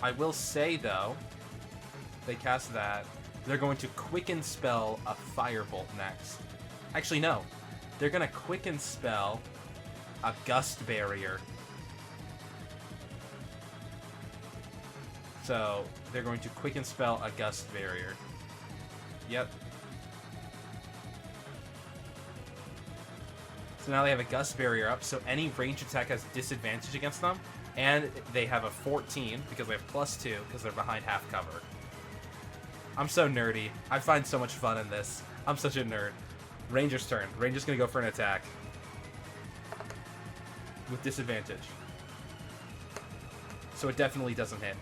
I will say, though, they cast that, they're going to Quicken Spell a Firebolt next. Actually, no. They're going to Quicken Spell a Gust Barrier. So, they're going to Quicken Spell a Gust Barrier. Yep. So now they have a Gust Barrier up, so any range attack has disadvantage against them. And they have a 14, because they have +2, because they're behind half cover. I'm so nerdy. I find so much fun in this. I'm such a nerd. Ranger's turn. Ranger's gonna go for an attack. With disadvantage. So it definitely doesn't hit.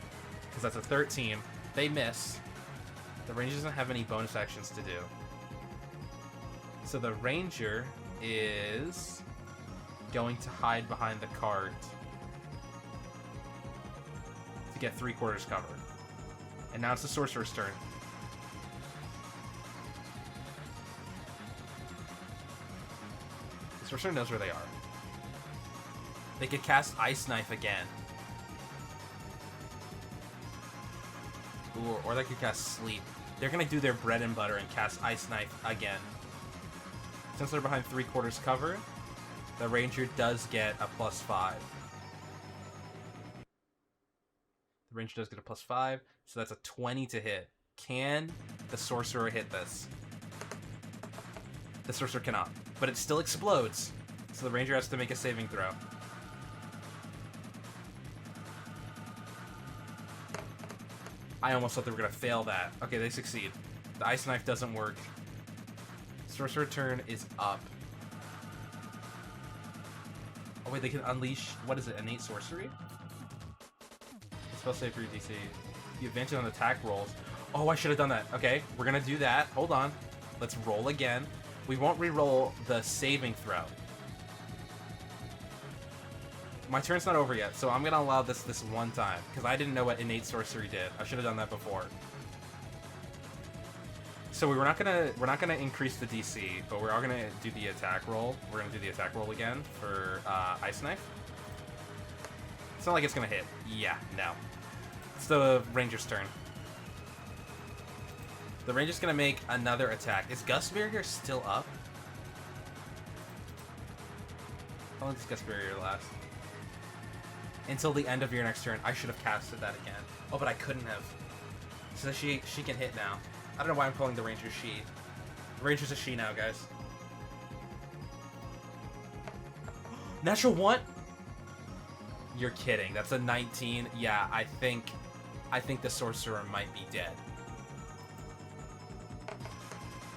Because that's a 13. They miss. The Ranger doesn't have any bonus actions to do. So the Ranger is going to hide behind the cart to get 3/4 cover. And now it's the Sorcerer's turn. The Sorcerer knows where they are. They could cast Ice Knife again. Ooh, or they could cast Sleep. They're going to do their bread and butter and cast Ice Knife again. Since they're behind 3/4 cover, the Ranger does get a +5. The Ranger does get a +5, so that's a 20 to hit. Can the Sorcerer hit this? The Sorcerer cannot, but it still explodes, so the Ranger has to make a saving throw. I almost thought they were going to fail that. Okay, they succeed. The Ice Knife doesn't work. Sorcerer turn is up. Oh wait, they can unleash, what is it, innate sorcery? Spell save for your DC. You advantage on attack rolls. Oh, I should have done that. Okay, we're gonna do that. Hold on. Let's roll again. We won't re-roll the saving throw. My turn's not over yet, so I'm gonna allow this one time, because I didn't know what innate sorcery did. I should have done that before. So we're not gonna increase the DC, but we are gonna do the attack roll. We're gonna do the attack roll again for Ice Knife. It's not like it's gonna hit. Yeah, no. It's the Ranger's turn. The Ranger's gonna make another attack. Is Gust Barrier still up? How long does Gust Barrier last? Until the end of your next turn. I should have casted that again. Oh, but I couldn't have. So she can hit now. I don't know why I'm calling the Ranger she. The Ranger's a she now, guys. Natural 1? You're kidding. That's a 19. Yeah, I think the Sorcerer might be dead.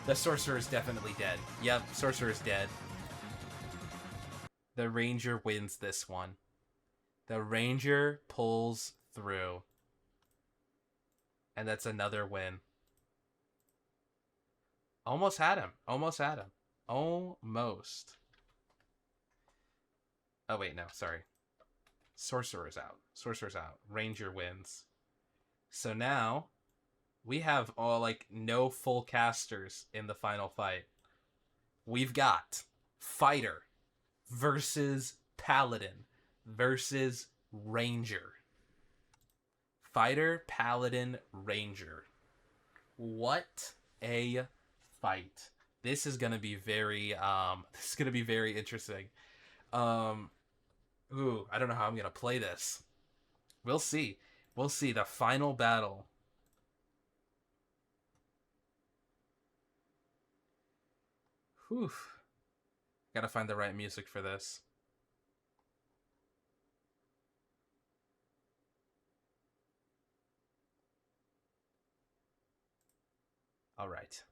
The Sorcerer is definitely dead. Yep, Sorcerer is dead. The Ranger wins this one. The Ranger pulls through. And that's another win. Almost had him. Almost had him. Almost. Oh, wait, no. Sorry. Sorcerer's out. Sorcerer's out. Ranger wins. So now, we have all, like, no full casters in the final fight. We've got Fighter versus Paladin versus Ranger. Fighter, Paladin, Ranger. What a fight. This is gonna be very interesting. I don't know how I'm gonna play this. We'll see. We'll see. The final battle. Whew. Gotta find the right music for this. All right.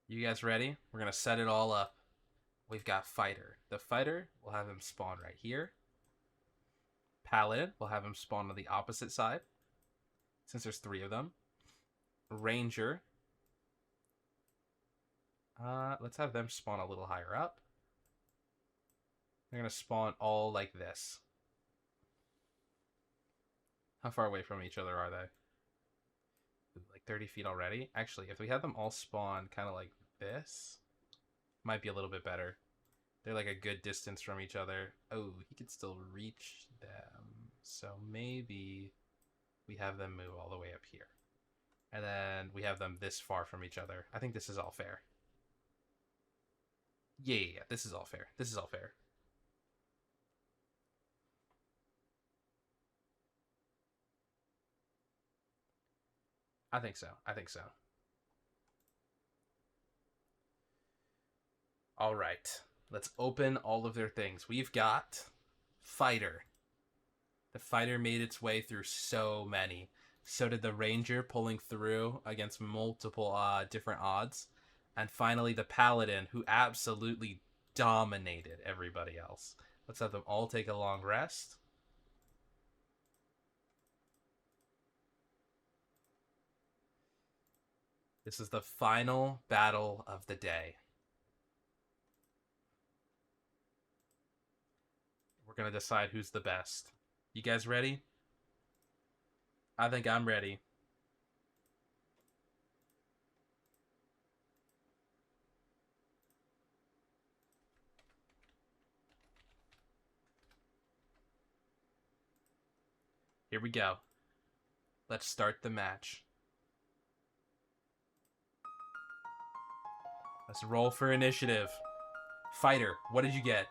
You guys ready? We're going to set it all up. We've got Fighter. The Fighter, we'll have him spawn right here. Paladin, we'll have him spawn on the opposite side, since there's 3 of them. Ranger. Let's have them spawn a little higher up. They're going to spawn all like this. How far away from each other are they? Like 30 feet already? Actually, if we had them all spawn kind of like this, might be a little bit better. They're like a good distance from each other. Oh, he could still reach them. So maybe we have them move all the way up here. And then we have them this far from each other. I think this is all fair. Yeah, this is all fair. This is all fair. I think so. I think so. All right. Let's open all of their things. We've got Fighter. The Fighter made its way through so many. So did the Ranger, pulling through against multiple different odds. And finally the Paladin, who absolutely dominated everybody else. Let's have them all take a long rest. This is the final battle of the day. We're going to decide who's the best. You guys ready? I think I'm ready. Here we go. Let's start the match. Let's roll for initiative. Fighter, what did you get?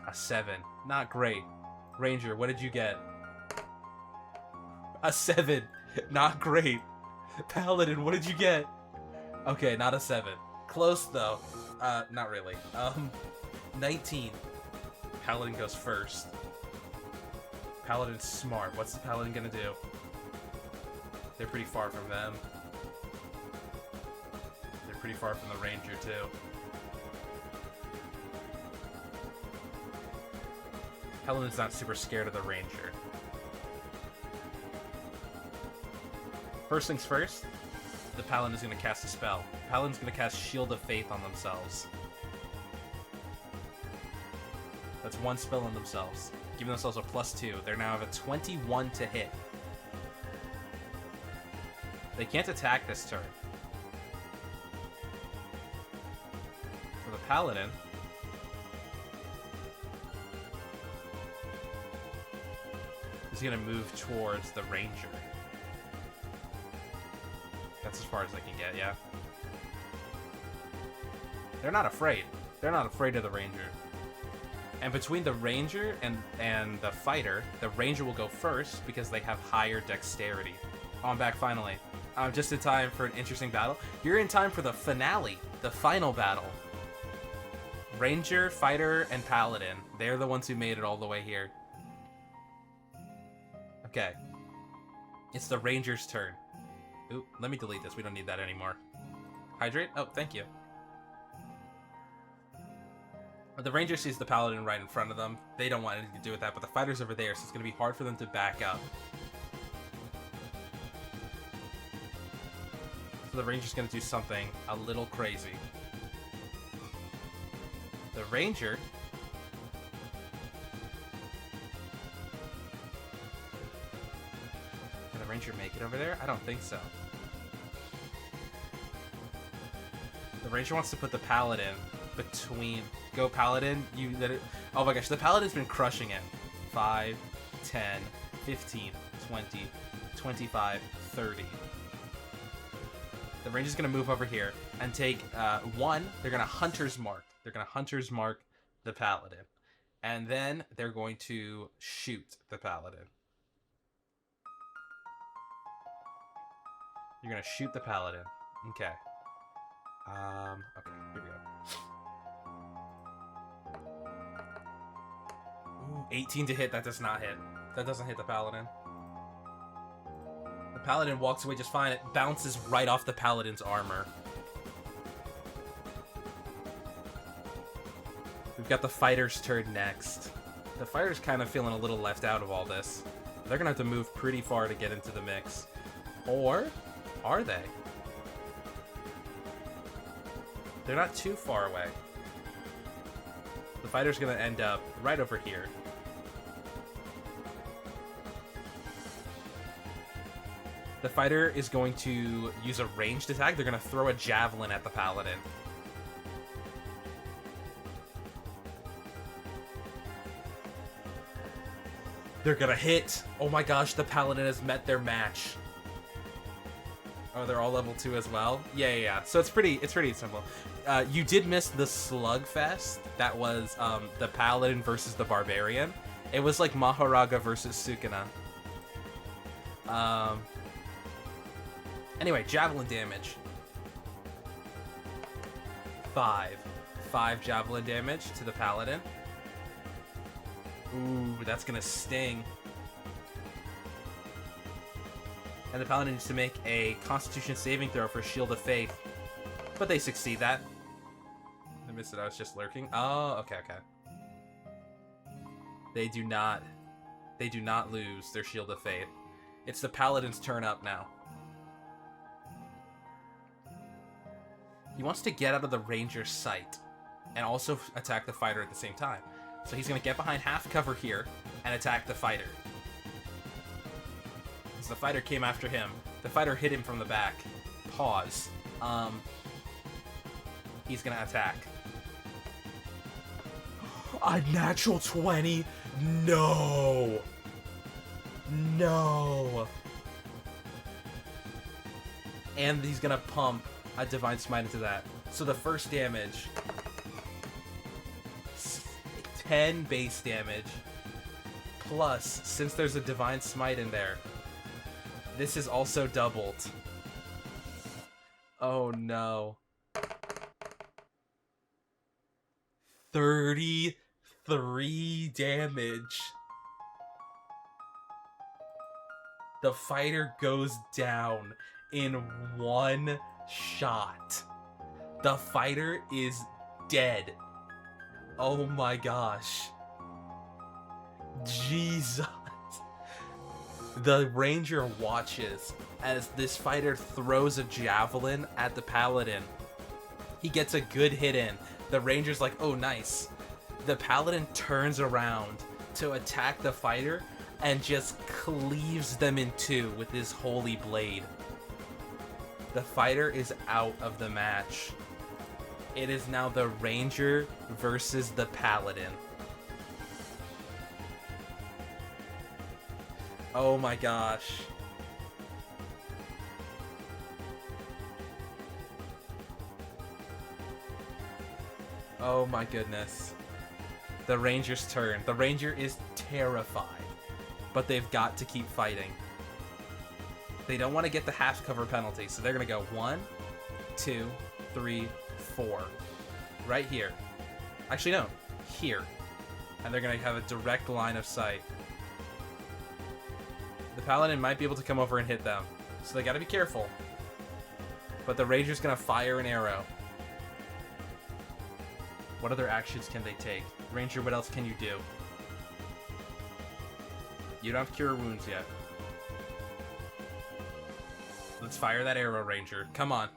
A 7. Not great. Ranger, what did you get? A 7. Not great. Paladin, what did you get? Okay, not a 7. Close, though. Not really. 19. Paladin goes first. Paladin's smart. What's the Paladin gonna do? They're pretty far from them. Pretty far from the Ranger, too. Paladin's not super scared of the Ranger. First things first, the Paladin is going to cast a spell. Paladin's going to cast Shield of Faith on themselves. That's 1 spell on themselves. Giving themselves a +2. They now have a 21 to hit. They can't attack this turn. For the Paladin, he's going to move towards the Ranger. That's as far as I can get, yeah. They're not afraid. They're not afraid of the Ranger. And between the Ranger and the Fighter, the Ranger will go first because they have higher dexterity. Oh, I'm back finally. I'm just in time for an interesting battle. You're in time for the finale, the final battle. Ranger, Fighter, and Paladin. They're the ones who made it all the way here. Okay. It's the Ranger's turn. Ooh, let me delete this. We don't need that anymore. Hydrate? Oh, thank you. The Ranger sees the Paladin right in front of them. They don't want anything to do with that, but the Fighter's over there, so it's going to be hard for them to back up. So the ranger's gonna do something a little crazy. The ranger... Can the ranger make it over there? I don't think so. The ranger wants to put the paladin between... Go paladin. Oh my gosh, the paladin's been crushing it. 5, 10, 15, 20, 25, 30. The ranger's going to move over here and take one. They're going to hunter's mark. They're going to hunter's mark the paladin. And then they're going to shoot the paladin. You're going to shoot the paladin. Okay. Okay, here we go. Ooh, 18 to hit. That does not hit. That doesn't hit the paladin. The paladin walks away just fine. It bounces right off the paladin's armor. We've got the fighter's turn next. The fighter's kind of feeling a little left out of all this. They're going to have to move pretty far to get into the mix. Or are they? They're not too far away. The fighter's going to end up right over here. The fighter is going to use a ranged attack. They're going to throw a javelin at the paladin. They're going to hit. Oh my gosh, the paladin has met their match. Oh, they're all level 2 as well? Yeah. So it's pretty simple. You did miss the slugfest. That was the paladin versus the barbarian. It was like Maharaga versus Sukuna. Anyway, javelin damage. 5 javelin damage to the paladin. Ooh, that's gonna sting. And the paladin needs to make a Constitution saving throw for Shield of Faith. But they succeed that. I missed it, I was just lurking. Oh, okay. They do not lose their Shield of Faith. It's the paladin's turn up now. He wants to get out of the ranger's sight and also attack the fighter at the same time. So he's going to get behind half cover here and attack the fighter. As the fighter came after him, the fighter hit him from the back. Pause. He's going to attack. A natural 20? No! And he's going to pump a Divine Smite into that. So the first damage, 10 base damage, plus, since there's a Divine Smite in there, this is also doubled. Oh no. 33 damage. The fighter goes down in one shot. The fighter is dead. Oh my gosh. Jesus. The ranger watches as this fighter throws a javelin at the paladin. He gets a good hit in. The ranger's like, oh nice. The paladin turns around to attack the fighter and just cleaves them in two with his holy blade. The fighter is out of the match. It is now the ranger versus the paladin. Oh my gosh. Oh my goodness. The ranger's turn. The ranger is terrified, but they've got to keep fighting. They don't want to get the half cover penalty, so they're going to go 1, 2, 3, 4. Right here. Actually, no. Here. And they're going to have a direct line of sight. The paladin might be able to come over and hit them, so they got to be careful. But the ranger's going to fire an arrow. What other actions can they take? Ranger, what else can you do? You don't have Cure Wounds yet. Let's fire that arrow, Ranger. Come on.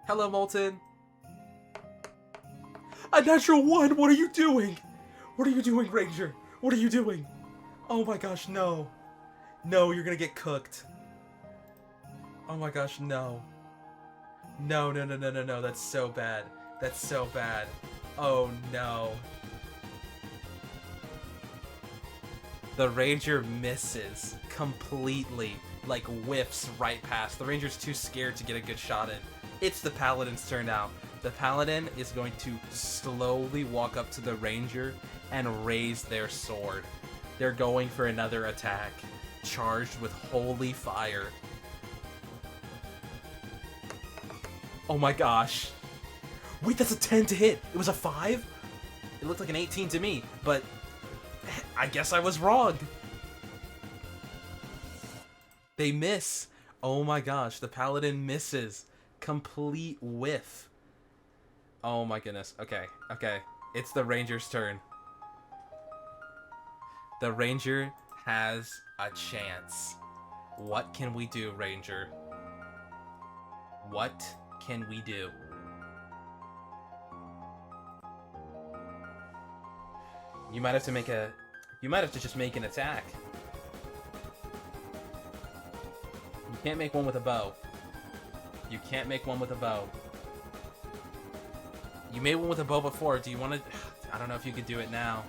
Hello, Molten. A natural 1! What are you doing? What are you doing, Ranger? What are you doing? Oh my gosh, no. No, you're gonna get cooked. Oh my gosh, no. No, no, no, no, no, no. That's so bad. That's so bad. Oh no. The Ranger misses completely, like whiffs right past. The Ranger's too scared to get a good shot in. It's the Paladin's turn now. The Paladin is going to slowly walk up to the Ranger and raise their sword. They're going for another attack, charged with holy fire. Oh my gosh. Wait, that's a 10 to hit. It was a 5? It looked like an 18 to me, but I guess I was wrong. They miss. Oh my gosh, the Paladin misses. Complete whiff. Oh my goodness. Okay, okay. It's the Ranger's turn. The Ranger has a chance. What can we do, Ranger? What can we do? You might have to make a... You might have to just make an attack. You can't make one with a bow. You can't make one with a bow. You made one with a bow before. Do you want to... I don't know if you could do it now.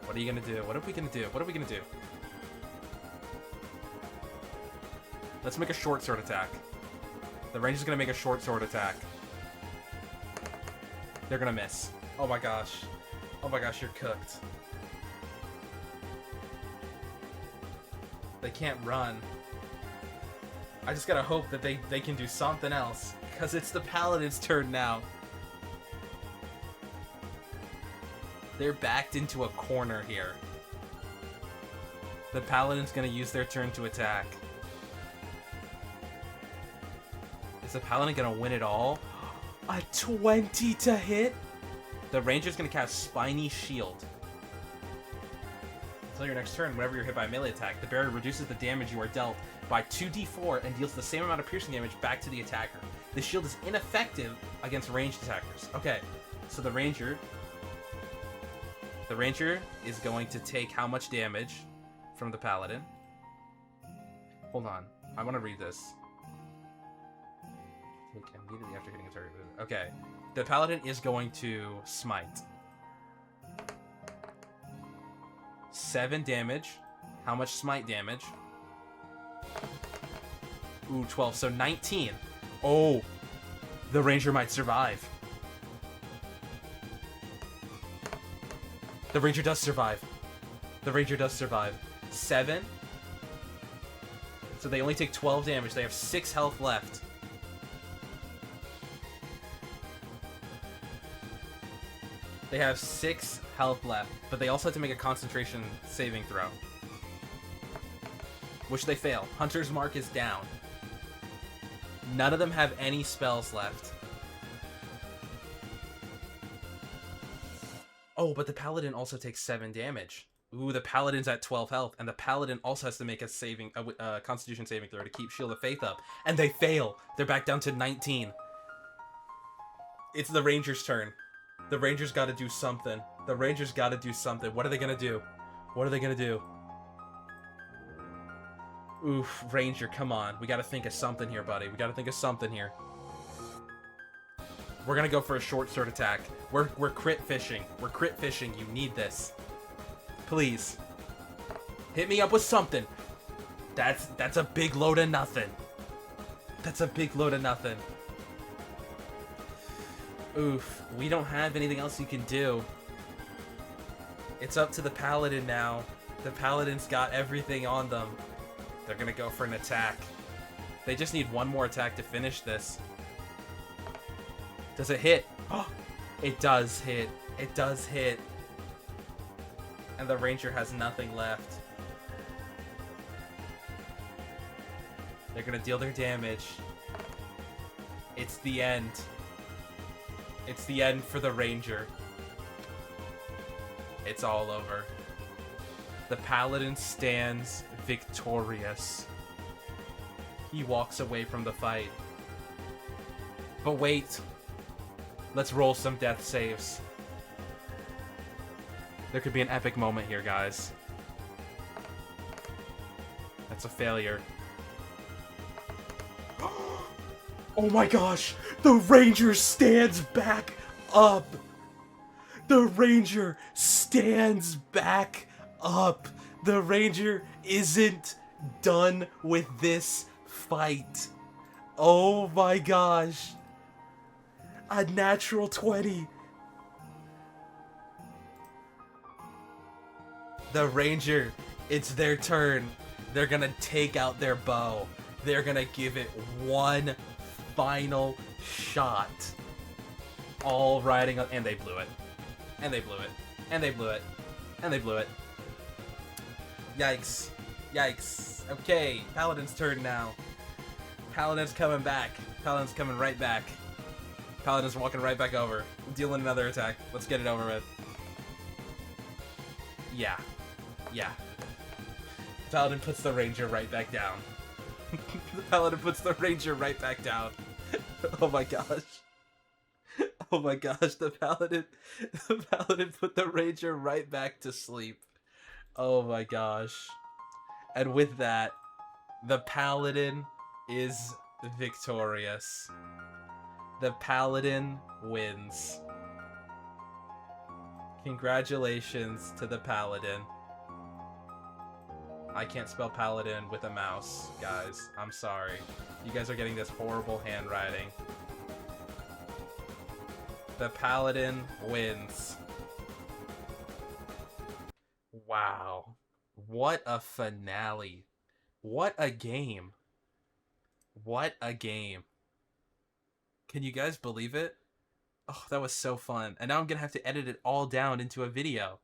What are you going to do? What are we going to do? What are we going to do? Let's make a short sword attack. The Ranger's going to make a short sword attack. They're going to miss. Oh my gosh. Oh my gosh, you're cooked. They can't run. I just gotta hope that they can do something else. Because it's the Paladin's turn now. They're backed into a corner here. The Paladin's gonna use their turn to attack. Is the Paladin gonna win it all? A 20 to hit? The Ranger's gonna cast Spiny Shield. Until your next turn, whenever you're hit by a melee attack, the barrier reduces the damage you are dealt by 2d4 and deals the same amount of piercing damage back to the attacker. The shield is ineffective against ranged attackers. Okay, so the Ranger is going to take how much damage from the Paladin? Hold on, I want to read this. Take immediately after hitting a target. Okay, the Paladin is going to smite. 7 damage. How much smite damage? Ooh, 12. So 19. Oh, the Ranger might survive. The Ranger does survive. The Ranger does survive. 7. So they only take 12 damage. They have 6 health left. They have 6 health left, but they also have to make a concentration saving throw. Which they fail. Hunter's Mark is down. None of them have any spells left. Oh, but the Paladin also takes 7 damage. Ooh, the Paladin's at 12 health, and the Paladin also has to make a Constitution saving throw to keep Shield of Faith up. And they fail. They're back down to 19. It's the Ranger's turn. The Ranger's got to do something. The Ranger's got to do something. What are they going to do? What are they going to do? Oof, Ranger, come on. We got to think of something here, buddy. We got to think of something here. We're going to go for a short sword attack. We're crit fishing. We're crit fishing. You need this. Please. Hit me up with something. That's a big load of nothing. That's a big load of nothing. Oof, we don't have anything else you can do. It's up to the Paladin now. The Paladin's got everything on them. They're gonna go for an attack. They just need one more attack to finish this. Does it hit? Oh, it does hit. It does hit. And the Ranger has nothing left. They're gonna deal their damage. It's the end. It's the end for the Ranger. It's all over. The paladin stands victorious. He walks away from the fight. But wait. Let's roll some death saves. There could be an epic moment here, guys. That's a failure. Oh my gosh! The ranger stands back up! The ranger stands back up! The ranger isn't done with this fight. Oh my gosh! A natural 20. The ranger, it's their turn. They're gonna take out their bow. They're gonna give it one final shot. All riding on, and they blew it. And they blew it. And they blew it. And they blew it. Yikes. Yikes. Okay, Paladin's turn now. Paladin's coming back. Paladin's coming right back. Paladin's walking right back over. Dealing another attack. Let's get it over with. Yeah. Yeah. Paladin puts the ranger right back down. The Paladin puts the ranger right back down. Oh my gosh. Oh my gosh, the Paladin put the ranger right back to sleep. Oh my gosh. And with that, the Paladin is victorious. The Paladin wins. Congratulations to the Paladin. I can't spell Paladin with a mouse, guys. I'm sorry. You guys are getting this horrible handwriting. The Paladin wins. Wow. What a finale. What a game. What a game. Can you guys believe it? Oh, that was so fun. And now I'm gonna have to edit it all down into a video.